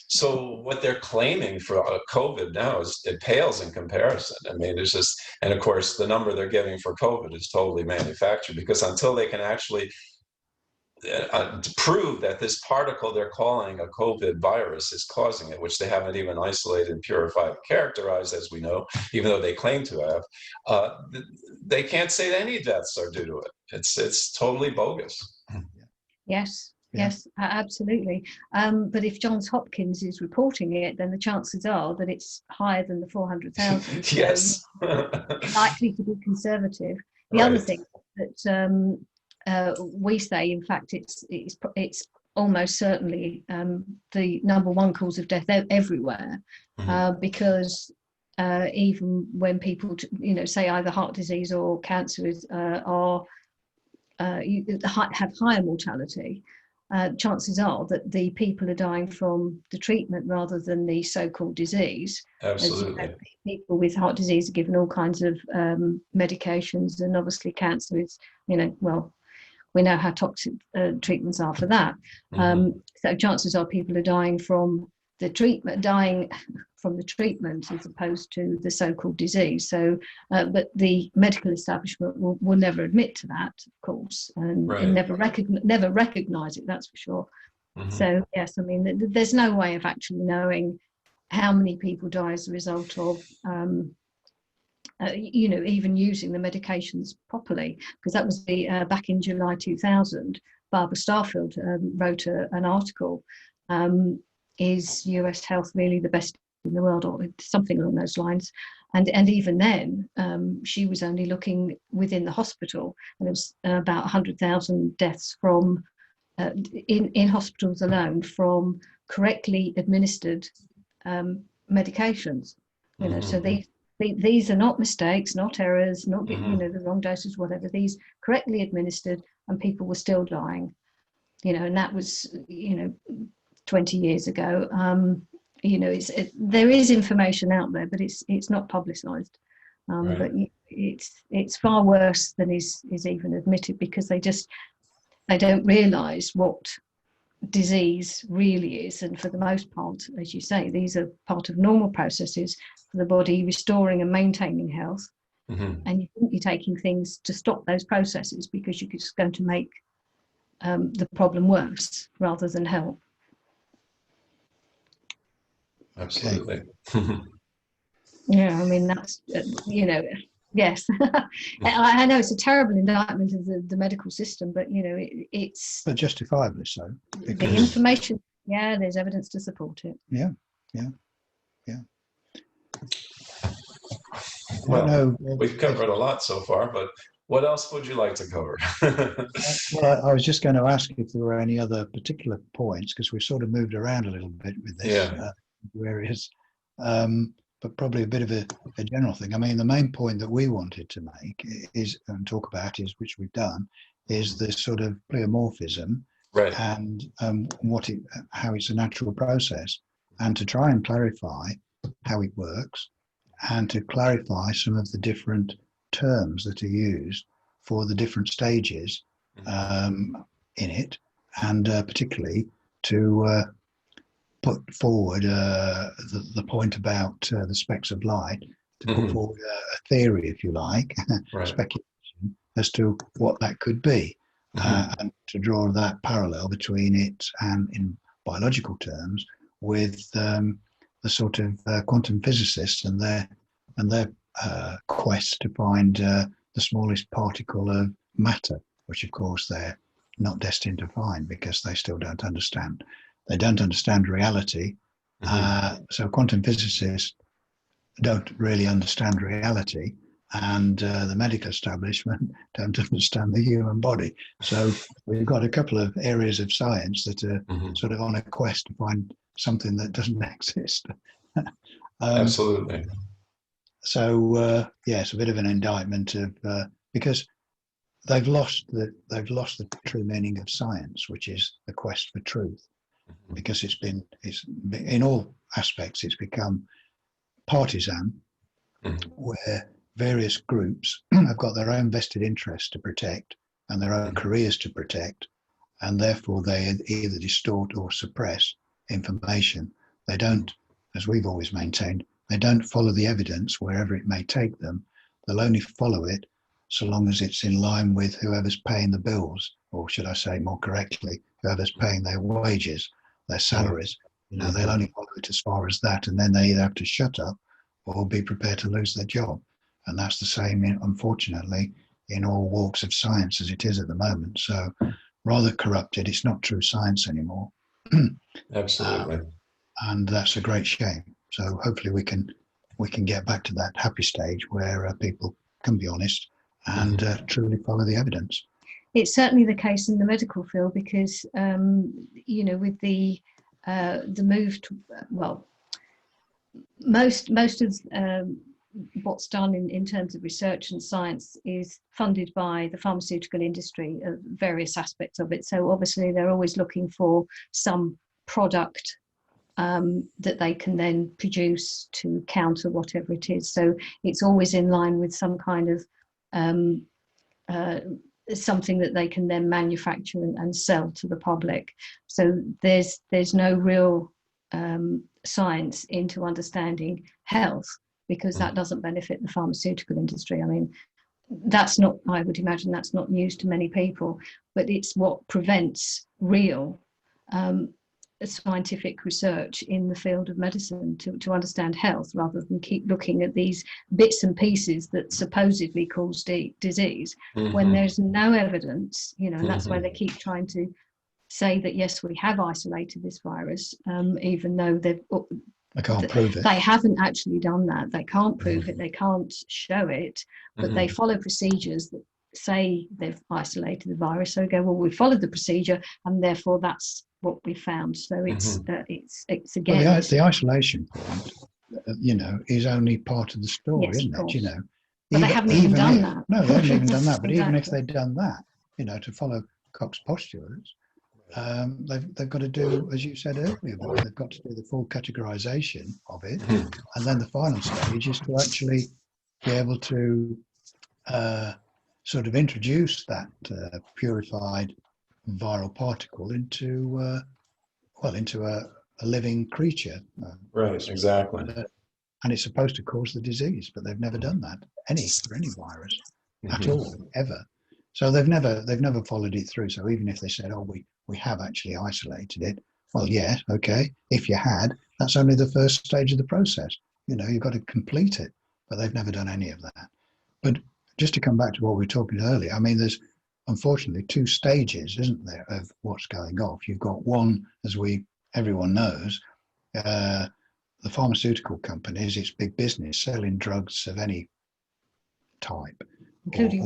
Speaker 1: so what they're claiming for COVID now is it pales in comparison. I mean, it's just, and of course, the number they're giving for COVID is totally manufactured, because until they can actually to prove that this particle they're calling a COVID virus is causing it, which they haven't even isolated, purified, characterized, as we know, even though they claim to have, they can't say that any deaths are due to it. It's totally bogus.
Speaker 3: Yes.
Speaker 2: Yeah.
Speaker 3: Yes, absolutely. But if Johns Hopkins is reporting it, then the chances are that it's higher than the 400,000. So
Speaker 1: Yes.
Speaker 3: likely to be conservative. The other
Speaker 1: Right.
Speaker 3: thing that we say, in fact, it's almost certainly the number one cause of death everywhere, because even when people, say either heart disease or cancer have higher mortality, chances are that the people are dying from the treatment rather than the so-called disease.
Speaker 1: Absolutely.
Speaker 3: As people with heart disease are given all kinds of medications, and obviously cancer is, well, we know how toxic treatments are for that. So chances are people are dying from the treatment, as opposed to the so-called disease. So, but the medical establishment will never admit to that, of course, and never recognise it. That's for sure. So yes, I mean, there's no way of actually knowing how many people die as a result of, even using the medications properly, because that was back in July 2000. Barbara Starfield wrote an article. Is US health really the best in the world, or something along those lines? And even then, she was only looking within the hospital, and it was about 100,000 deaths from in hospitals alone from correctly administered medications. So these are not mistakes, not errors, not the wrong doses, whatever. These correctly administered, and people were still dying. And that was 20 years ago. There is information out there, but it's not publicised. But it's far worse than is even admitted, because they don't realise what disease really is. And for the most part, as you say, these are part of normal processes for the body restoring and maintaining health. And you think you're taking things to stop those processes, because you're just going to make the problem worse rather than help.
Speaker 1: Absolutely.
Speaker 3: Yeah, I mean, that's, yes. I know it's a terrible indictment of the medical system, but, it's...
Speaker 2: But justifiably so.
Speaker 3: The information, there's evidence to support it.
Speaker 2: Yeah.
Speaker 1: Well, we've covered a lot so far, but what else would you like to cover?
Speaker 2: Well, I was just going to ask if there were any other particular points, because we've sort of moved around a little bit with this areas, but probably a bit of a general thing. I mean, the main point that we wanted to make is, and talk about, is, which we've done, is the sort of pleomorphism, and how it's a natural process, and to try and clarify how it works, and to clarify some of the different terms that are used for the different stages in it, and particularly to put forward the point about the specks of light, to put forward a theory, if you like, speculation as to what that could be, and to draw that parallel between it and, in biological terms, with the sort of quantum physicists and their quest to find the smallest particle of matter, which of course they're not destined to find, because they still don't understand. They don't understand reality. So quantum physicists don't really understand reality, and the medical establishment don't understand the human body. So we've got a couple of areas of science that are sort of on a quest to find something that doesn't exist.
Speaker 1: Absolutely.
Speaker 2: So it's a bit of an indictment of because they've lost the true meaning of science, which is the quest for truth, because it's in all aspects it's become partisan, where various groups have got their own vested interests to protect and their own careers to protect, and therefore they either distort or suppress information. They don't, as we've always maintained, they don't follow the evidence wherever it may take them. They'll only follow it so long as it's in line with whoever's paying the bills, or should I say more correctly, whoever's paying their wages, their salaries. You know, they'll only follow it as far as that, and then they either have to shut up or be prepared to lose their job. And that's the same, unfortunately, in all walks of science as it is at the moment. So rather corrupted. It's not true science anymore.
Speaker 1: Absolutely.
Speaker 2: And that's a great shame. So hopefully we can get back to that happy stage where people can be honest and truly follow the evidence.
Speaker 3: It's certainly the case in the medical field because, you know, with the move to, well, most of what's done in terms of research and science is funded by the pharmaceutical industry, various aspects of it. So obviously they're always looking for some product that they can then produce to counter whatever it is. So it's always in line with some kind of something that they can then manufacture and sell to the public. So there's no real science into understanding health, because that doesn't benefit the pharmaceutical industry. I mean, that's not, I would imagine that's not news to many people, but it's what prevents real scientific research in the field of medicine to understand health, rather than keep looking at these bits and pieces that supposedly cause disease when there's no evidence, you know, and that's why they keep trying to say that, yes, we have isolated this virus, even though
Speaker 2: I can't prove it.
Speaker 3: They haven't actually done that. They can't prove it. They can't show it. But they follow procedures that say they've isolated the virus. So they go, well, we followed the procedure, and therefore that's what we found. So it's again.
Speaker 2: Well, the isolation point, you know, is only part of the story,
Speaker 3: yes,
Speaker 2: isn't it? You know,
Speaker 3: but they haven't even done that.
Speaker 2: No, they haven't even done that. But
Speaker 3: exactly.
Speaker 2: even if they'd done that, you know, to follow Koch's postulates, they've got to do, as you said earlier, Bob, they've got to do the full categorization of it, and then the final stage is to actually be able to sort of introduce that purified viral particle into a living creature.
Speaker 1: Right, exactly.
Speaker 2: And it's supposed to cause the disease, but they've never done that for any virus at all, ever. So they've never followed it through. So even if they said, oh, we have actually isolated it, well, yeah, okay. If you had, that's only the first stage of the process. You know, you've got to complete it, but they've never done any of that. But just to come back to what we were talking earlier, I mean, there's unfortunately two stages, isn't there, of what's going off. You've got one, as everyone knows, the pharmaceutical companies, it's big business, selling drugs of any type,
Speaker 3: including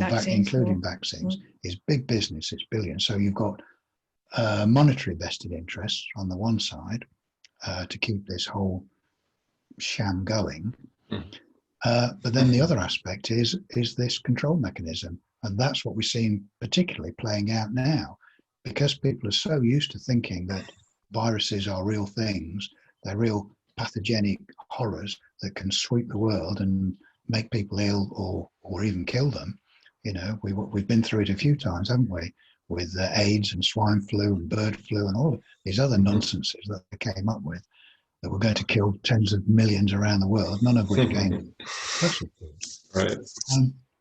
Speaker 2: vaccines, is big business, it's billions. So you've got monetary vested interests on the one side to keep this whole sham going. But then the other aspect is this control mechanism. And that's what we're seeing particularly playing out now, because people are so used to thinking that viruses are real things, they're real pathogenic horrors that can sweep the world and make people ill or even kill them. You know, we've been through it a few times, haven't we, with AIDS and swine flu and bird flu and all of these other nonsenses that they came up with that were going to kill tens of millions around the world, none of which came possible.
Speaker 1: Right.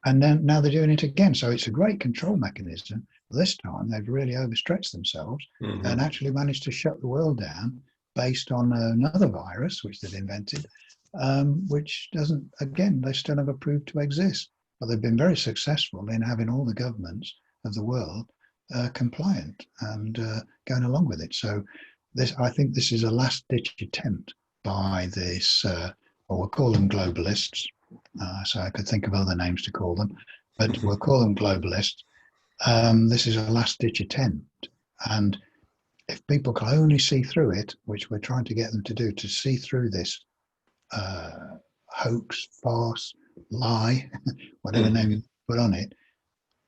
Speaker 2: And then now they're doing it again. So it's a great control mechanism. This time they've really overstretched themselves and actually managed to shut the world down based on another virus which they've invented, which doesn't, again, they still never proved to exist. But they've been very successful in having all the governments of the world compliant and going along with it. So I think this is a last-ditch attempt by this, or we'll call them globalists. So I could think of other names to call them, but we'll call them globalists. This is a last-ditch attempt. And if people can only see through it, which we're trying to get them to do, to see through this hoax, farce, lie, whatever name you put on it,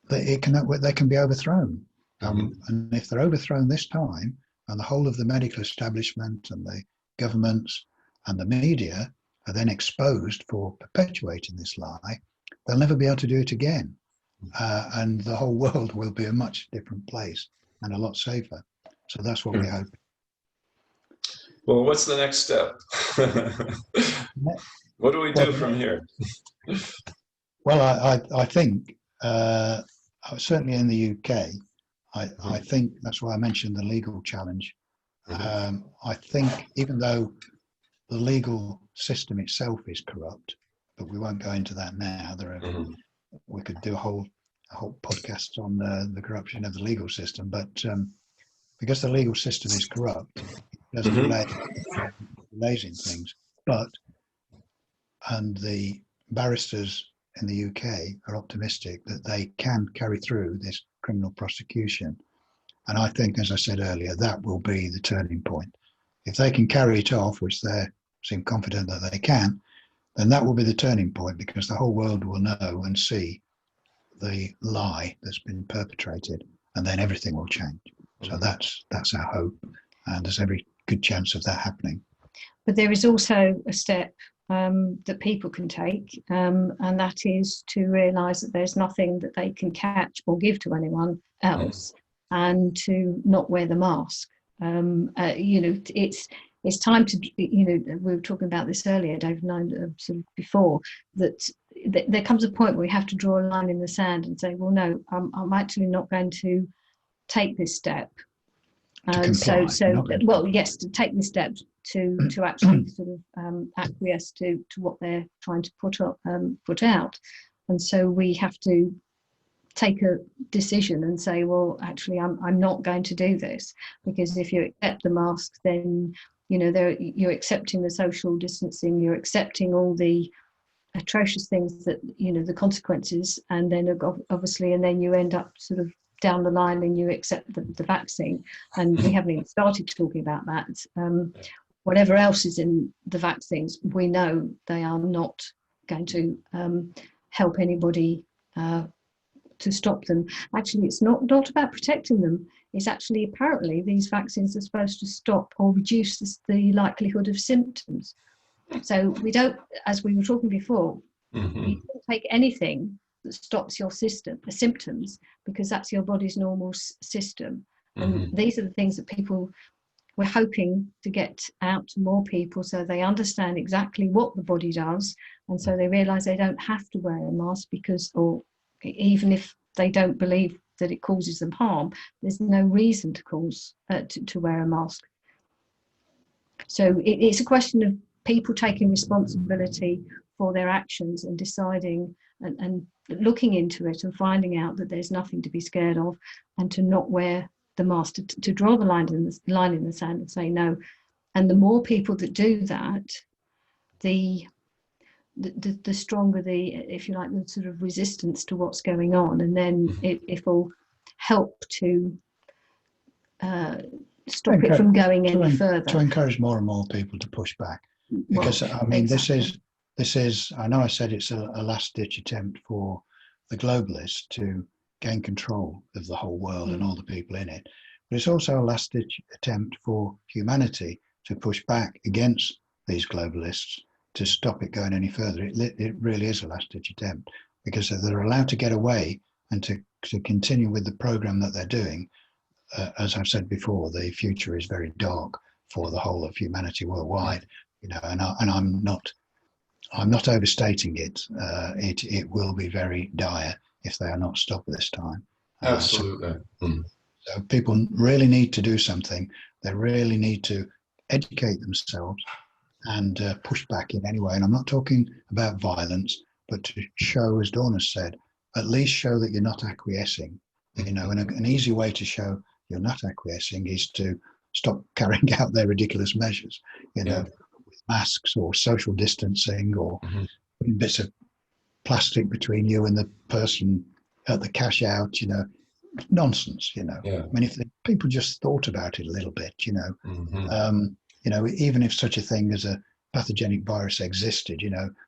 Speaker 2: they can be overthrown. And if they're overthrown this time, and the whole of the medical establishment and the governments and the media are then exposed for perpetuating this lie, they'll never be able to do it again. And the whole world will be a much different place and a lot safer. So that's what we hope.
Speaker 1: Well, what's the next step? What do we do from here?
Speaker 2: Well, I think certainly in the UK, I think that's why I mentioned the legal challenge. I think even though the legal system itself is corrupt, but we won't go into that now. We could do a whole podcast on the corruption of the legal system, but because the legal system is corrupt, it does delays in things. And the barristers in the UK are optimistic that they can carry through this criminal prosecution. And I think, as I said earlier, that will be the turning point. If they can carry it off, which they seem confident that they can, then that will be the turning point, because the whole world will know and see the lie that's been perpetrated, and then everything will change. So that's our hope, and there's every good chance of that happening.
Speaker 3: But there is also a step that people can take, and that is to realise that there's nothing that they can catch or give to anyone else, and to not wear the mask. It's time to, we were talking about this earlier, Dave and I, sort of before, that there comes a point where we have to draw a line in the sand and say, well, no, I'm actually not going to take this step. Yes, to take this step to actually sort of acquiesce to what they're trying to put out. And so we have to take a decision and say, well, actually, I'm not going to do this, because if you accept the mask, then you're accepting the social distancing, you're accepting all the atrocious things that the consequences, and then obviously, and then you end up sort of down the line and you accept the vaccine, and we haven't even started talking about that. Whatever else is in the vaccines, we know they are not going to help anybody to stop them. Actually, it's not about protecting them. It's actually, apparently, these vaccines are supposed to stop or reduce the likelihood of symptoms. So we don't, as we were talking before, you don't take anything that stops your symptoms, because that's your body's normal system. And these are the things that we're hoping to get out to more people, so they understand exactly what the body does, and so they realise they don't have to wear a mask, or even if they don't believe that it causes them harm, there's no reason to wear a mask. So it's a question of people taking responsibility for their actions and deciding and looking into it and finding out that there's nothing to be scared of, and to not wear the mask, to draw the line in the sand and say no. And the more people that do that, the stronger if you like, the sort of resistance to what's going on, and then it will help to stop it from going any further.
Speaker 2: To encourage more and more people to push back, because exactly. This is. I know I said it's a last-ditch attempt for the globalists to gain control of the whole world and all the people in it, but it's also a last-ditch attempt for humanity to push back against these globalists to stop it going any further. It really is a last-ditch attempt, because if they're allowed to get away and to continue with the program that they're doing, as I've said before, the future is very dark for the whole of humanity worldwide. And I'm not overstating it. It will be very dire if they are not stopped this time.
Speaker 1: Absolutely.
Speaker 2: So people really need to do something. They really need to educate themselves and push back in any way. And I'm not talking about violence, but to show, as Dawn has said, at least show that you're not acquiescing. And an easy way to show you're not acquiescing is to stop carrying out their ridiculous measures, with masks or social distancing or putting bits of plastic between you and the person at the cash out, nonsense, I mean, if people just thought about it a little bit, even if such a thing as a pathogenic virus existed,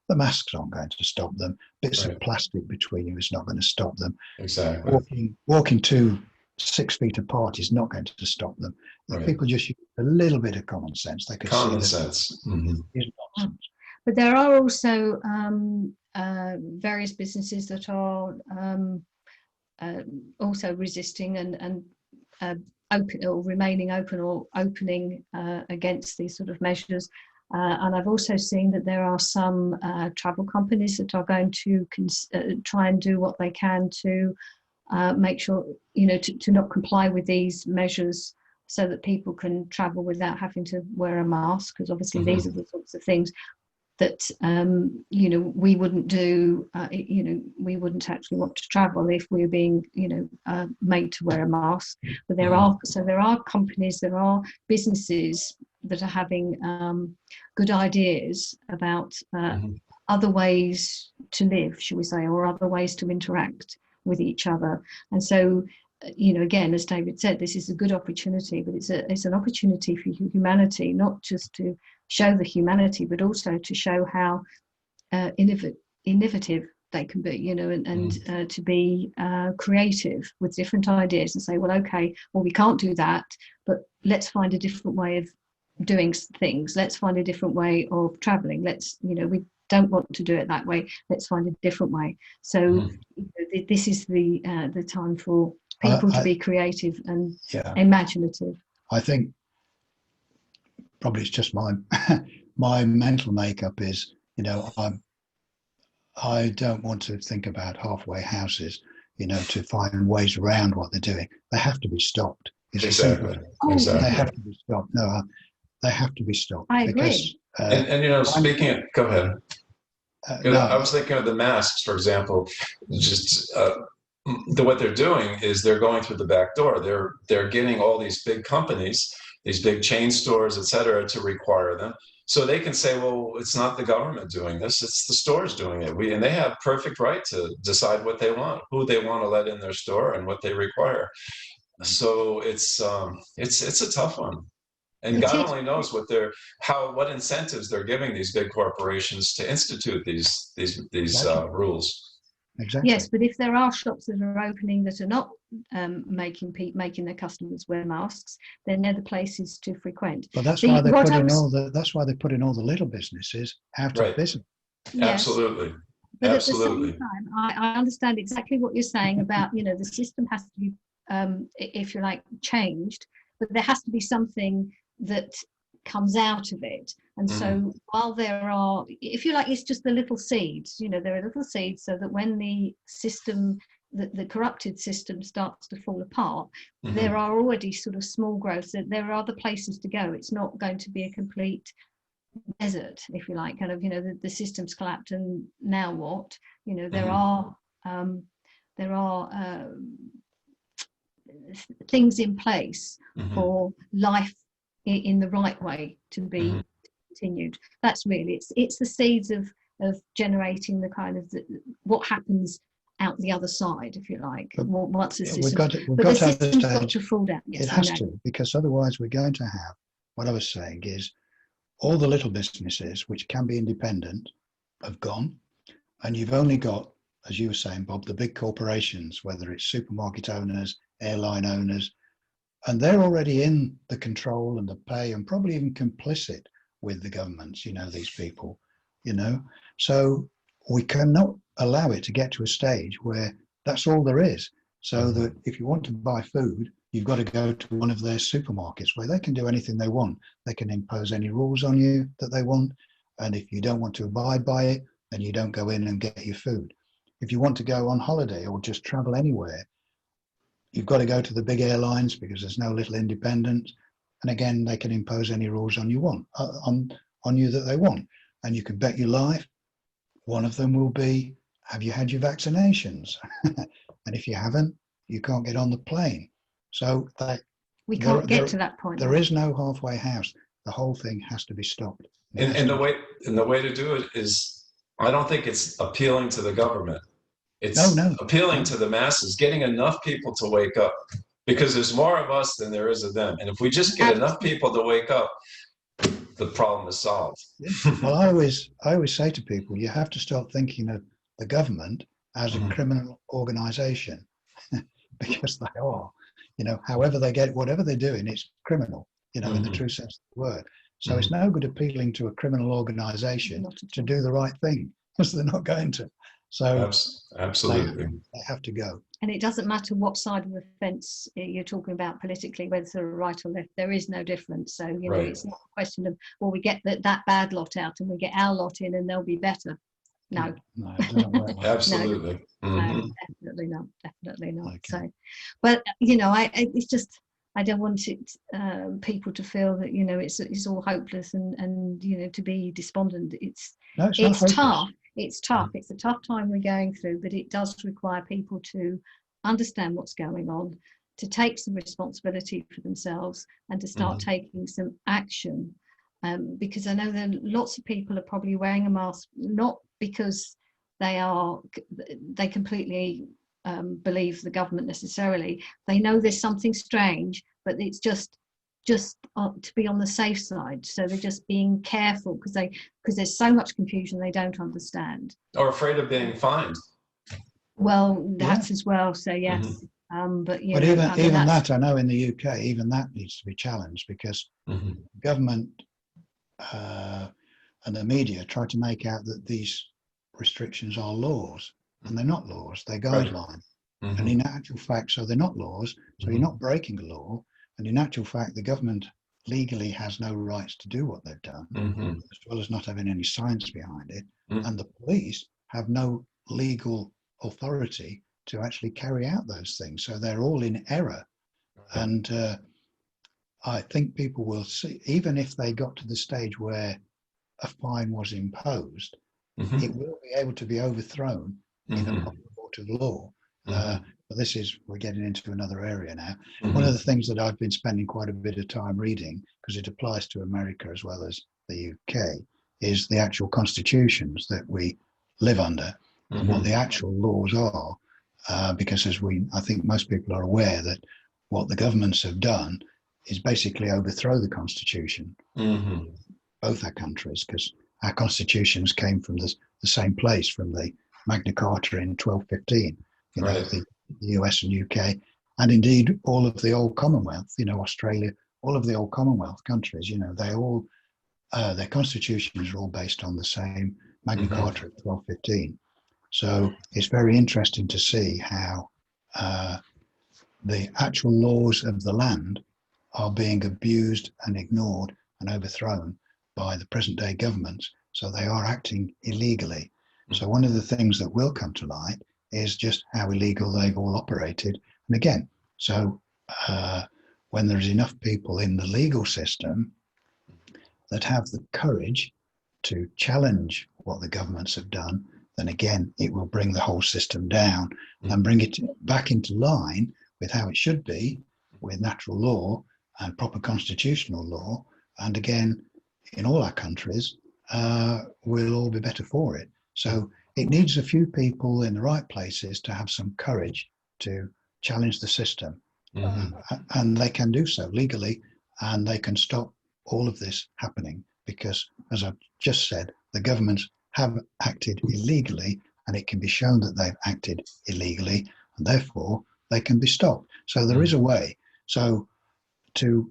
Speaker 2: the masks aren't going to stop them. Bits of plastic between you is not going to stop them.
Speaker 1: Exactly.
Speaker 2: Walking 6 feet apart is not going to stop them. If people just use a little bit of common sense, they could
Speaker 1: common
Speaker 2: see
Speaker 1: sense.
Speaker 2: Is nonsense.
Speaker 3: But there are also various businesses that are also resisting and open or remaining open or opening against these sort of measures. And I've also seen that there are some travel companies that are going to try and do what they can to make sure, to not comply with these measures so that people can travel without having to wear a mask, because obviously these are the sorts of things that we wouldn't do. We wouldn't actually want to travel if we were being made to wear a mask. But there are companies, there are businesses that are having good ideas about other ways to live, shall we say, or other ways to interact with each other. And so again, as David said, this is a good opportunity, but it's an opportunity for humanity, not just to show the humanity, but also to show how innovative they can be, and to be creative with different ideas and say, well, okay, well, we can't do that, but let's find a different way of doing things. Let's find a different way of traveling. We don't want to do it that way. Let's find a different way. So this is the time for people to be creative and imaginative.
Speaker 2: I think probably it's just my mental makeup is, I don't want to think about halfway houses, to find ways around what they're doing. They have to be stopped. It's
Speaker 1: Exactly.
Speaker 2: They have to be stopped. No, they have to be stopped.
Speaker 3: I agree.
Speaker 2: Because,
Speaker 1: speaking of, go ahead.
Speaker 2: no,
Speaker 1: I was thinking of the masks, for example. Just what they're doing is they're going through the back door. They're getting all these big companies, these big chain stores, et cetera, to require them. So they can say, well, it's not the government doing this, it's the stores doing it. And they have perfect right to decide what they want, who they want to let in their store and what they require. So it's a tough one. And God only knows what incentives they're giving these big corporations to institute these rules.
Speaker 2: Exactly.
Speaker 3: Yes, but if there are shops that are opening that are not making their customers wear masks, then they're the places to frequent.
Speaker 2: But that's why they're putting all the little businesses out of business.
Speaker 3: Yes.
Speaker 1: Absolutely.
Speaker 3: But
Speaker 1: Absolutely.
Speaker 3: at the same time, I understand exactly what you're saying about, the system has to be, if you like, changed, but there has to be something that comes out of it. And so while there are, if you like, it's just the little seeds, there are little seeds, so that when the system, the corrupted system starts to fall apart, there are already sort of small growths, that there are other places to go. It's not going to be a complete desert, if you like, kind of, the system's collapsed and now what? There are things in place for life in the right way to be continued. That's really, it's the seeds of generating the kind of what happens out the other side, if you like. Once the system,
Speaker 2: we've got to
Speaker 3: system's
Speaker 2: understand,
Speaker 3: got to fall down. Yes,
Speaker 2: it has to, because otherwise we're going to have, what I was saying is, all the little businesses which can be independent have gone, and you've only got, as you were saying, Bob, the big corporations, whether it's supermarket owners, airline owners, and they're already in the control and the pay and probably even complicit with the governments, these people, So we cannot allow it to get to a stage where that's all there is. So that if you want to buy food, you've got to go to one of their supermarkets where they can do anything they want. They can impose any rules on you that they want. And if you don't want to abide by it, then you don't go in and get your food. If you want to go on holiday or just travel anywhere, you've got to go to the big airlines because there's no little independence. And again, they can impose any rules on you that they want. And you can bet your life, one of them will be, have you had your vaccinations? And if you haven't, you can't get on the plane. So
Speaker 3: we can't get to that point.
Speaker 2: There is no halfway house. The whole thing has to be stopped.
Speaker 1: And the way to do it is, I don't think it's appealing to the government. It's appealing to the masses, getting enough people to wake up, because there's more of us than there is of them. And if we just get enough people to wake up, the problem is solved.
Speaker 2: Well, I always say to people, you have to start thinking of the government as a criminal organization, because they are, however they get, whatever they're doing, it's criminal, in the true sense of the word. So it's no good appealing to a criminal organization to do the right thing, because they're not going to. So
Speaker 1: Absolutely.
Speaker 2: they have to go.
Speaker 3: And it doesn't matter what side of the fence you're talking about politically, whether it's right or left, there is no difference. So, you know,
Speaker 1: Right.
Speaker 3: it's not a question of, well, we get that bad lot out and we get our lot in and they'll be better. No.
Speaker 2: No, it doesn't work like that.
Speaker 1: Absolutely.
Speaker 3: No, definitely not. Definitely not.
Speaker 2: Okay.
Speaker 3: So, but you know, it's just I don't want it people to feel that, you know, it's all hopeless and you know, to be despondent. It's
Speaker 2: not
Speaker 3: tough. It's tough. It's a tough time we're going through, but it does require people to understand what's going on, to take some responsibility for themselves, and to start taking some action. Because I know that lots of people are probably wearing a mask not because they completely believe the government necessarily. They know there's something strange, but it's just to be on the safe side. So they're just being careful because there's so much confusion they don't understand.
Speaker 1: Or afraid of being fined.
Speaker 3: Well, that's as well. So yes. But you
Speaker 2: but
Speaker 3: know,
Speaker 2: even that, I know in the UK, even that needs to be challenged because government and the media try to make out that these restrictions are laws, and they're not laws, they're guidelines. Right. And in actual fact, so they're not laws, so you're not breaking a law, and in actual fact, the government legally has no rights to do what they've done, as well as not having any science behind it, and the police have no legal authority to actually carry out those things, so they're all in error. And I think people will see, even if they got to the stage where a fine was imposed, it will be able to be overthrown in a proper court of law. But we're getting into another area now. One of the things that I've been spending quite a bit of time reading, because it applies to America as well as the UK, is the actual constitutions that we live under and what the actual laws are. Because I think most people are aware that what the governments have done is basically overthrow the constitution, both our countries, because our constitutions came from the same place, from the Magna Carta in 1215, you know, the US and UK, and indeed all of the old Commonwealth, you know, Australia, all of the old Commonwealth countries, you know, they all, their constitutions are all based on the same Magna Carta of 1215. So it's very interesting to see how the actual laws of the land are being abused and ignored and overthrown by the present day governments. So they are acting illegally. So one of the things that will come to light is just how illegal they've all operated. And again, so when there's enough people in the legal system that have the courage to challenge what the governments have done, then again, it will bring the whole system down and bring it back into line with how it should be, with natural law and proper constitutional law. And again, in all our countries, we'll all be better for it. So it needs a few people in the right places to have some courage to challenge the system. And they can do so legally, and they can stop all of this happening because, as I've just said, the governments have acted illegally, and it can be shown that they've acted illegally, and therefore they can be stopped. So there is a way. So to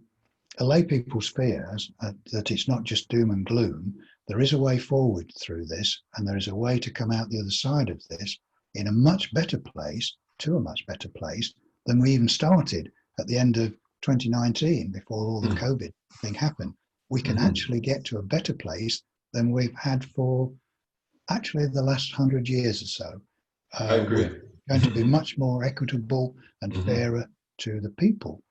Speaker 2: allay people's fears that it's not just doom and gloom, there is a way forward through this, and there is a way to come out the other side of this in a much better place, to a much better place than we even started at the end of 2019 before all the COVID thing happened. We can actually get to a better place than we've had for actually the last 100 years or so.
Speaker 1: I agree.
Speaker 2: We're going to be much more equitable and fairer to the people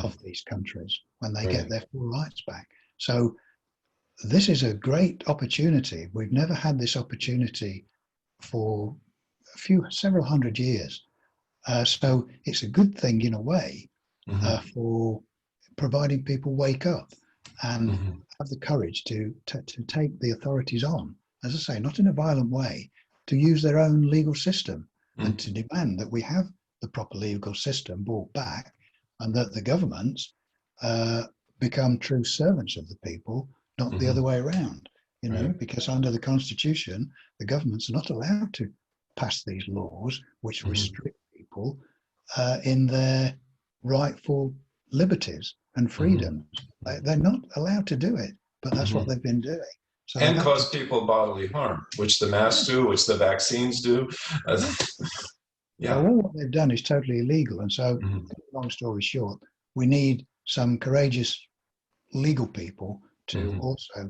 Speaker 2: of these countries when they get their full rights back. So this is a great opportunity. We've never had this opportunity for several hundred years. So it's a good thing in a way for providing people wake up and have the courage to take the authorities on, as I say, not in a violent way, to use their own legal system and to demand that we have the proper legal system brought back, and that the governments become true servants of the people, not the other way around, you know, because under the Constitution, the governments are not allowed to pass these laws which restrict people in their rightful liberties and freedoms. They're not allowed to do it, but that's what they've been doing. So
Speaker 1: and cause people bodily harm, which the masks do, which the vaccines do.
Speaker 2: So all what they've done is totally illegal. And so, long story short, we need some courageous legal people to also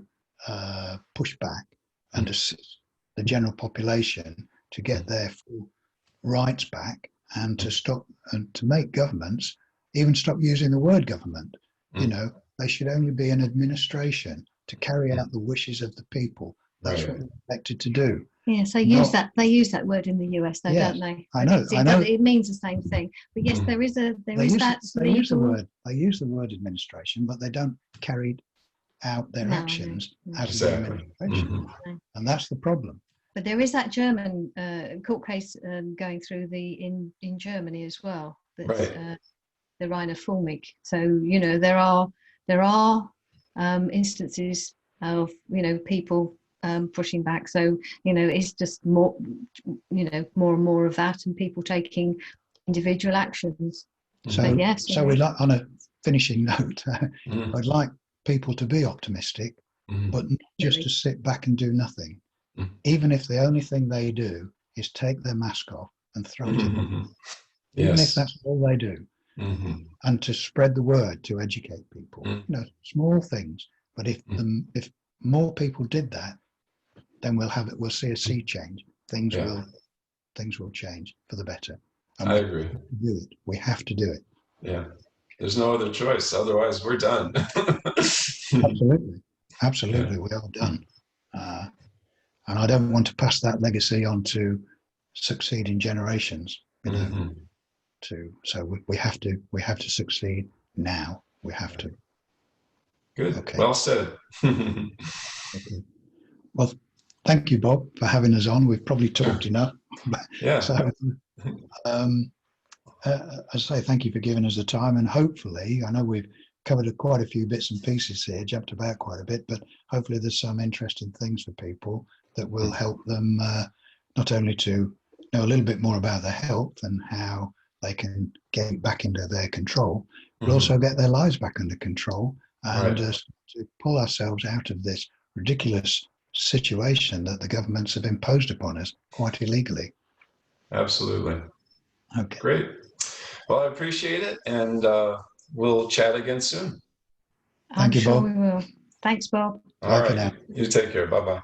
Speaker 2: push back and assist the general population to get their full rights back, and to stop and to make governments even stop using the word government. You know, they should only be an administration to carry out the wishes of the people. That's what they're elected to do.
Speaker 3: Yes, they use that word in the US, though, don't they?
Speaker 2: I know.
Speaker 3: It means the same thing. But yes, there is that
Speaker 2: They use the
Speaker 3: legal.
Speaker 2: word administration, but they don't carry out their actions as the administration, and that's the problem.
Speaker 3: But there is that German court case going through in Germany as well. That's the Rainer Fulmig. So you know there are instances of people pushing back. So it's just more more and more of that, and people taking individual actions.
Speaker 2: So so we'd like, on a finishing note, I'd like people to be optimistic, but not just to sit back and do nothing. Even if the only thing they do is take their mask off and throw it in, even if that's all they do, and to spread the word, to educate people. Small things. But if more people did that, then we'll see a sea change. Things will change for the better. And
Speaker 1: I agree.
Speaker 2: We have to do it.
Speaker 1: Yeah. There's no other choice. Otherwise, we're done.
Speaker 2: Absolutely, we are done. And I don't want to pass that legacy on to succeeding generations. So we have to succeed now. We have to.
Speaker 1: Good.
Speaker 2: Okay.
Speaker 1: Well said.
Speaker 2: Okay. Well, thank you, Bob, for having us on. We've probably talked enough.
Speaker 1: Yeah.
Speaker 2: So, as I say, thank you for giving us the time, and hopefully, I know we've covered quite a few bits and pieces here, jumped about quite a bit, but hopefully there's some interesting things for people that will help them not only to know a little bit more about their health and how they can get it back into their control, but also get their lives back under control, and to pull ourselves out of this ridiculous situation that the governments have imposed upon us quite illegally.
Speaker 1: Absolutely.
Speaker 2: Okay.
Speaker 1: Great. Well, I appreciate it, and we'll chat again soon.
Speaker 2: Thank you, Bob.
Speaker 3: I'm sure we will. Thanks, Bob.
Speaker 1: All right. You take care. Bye-bye.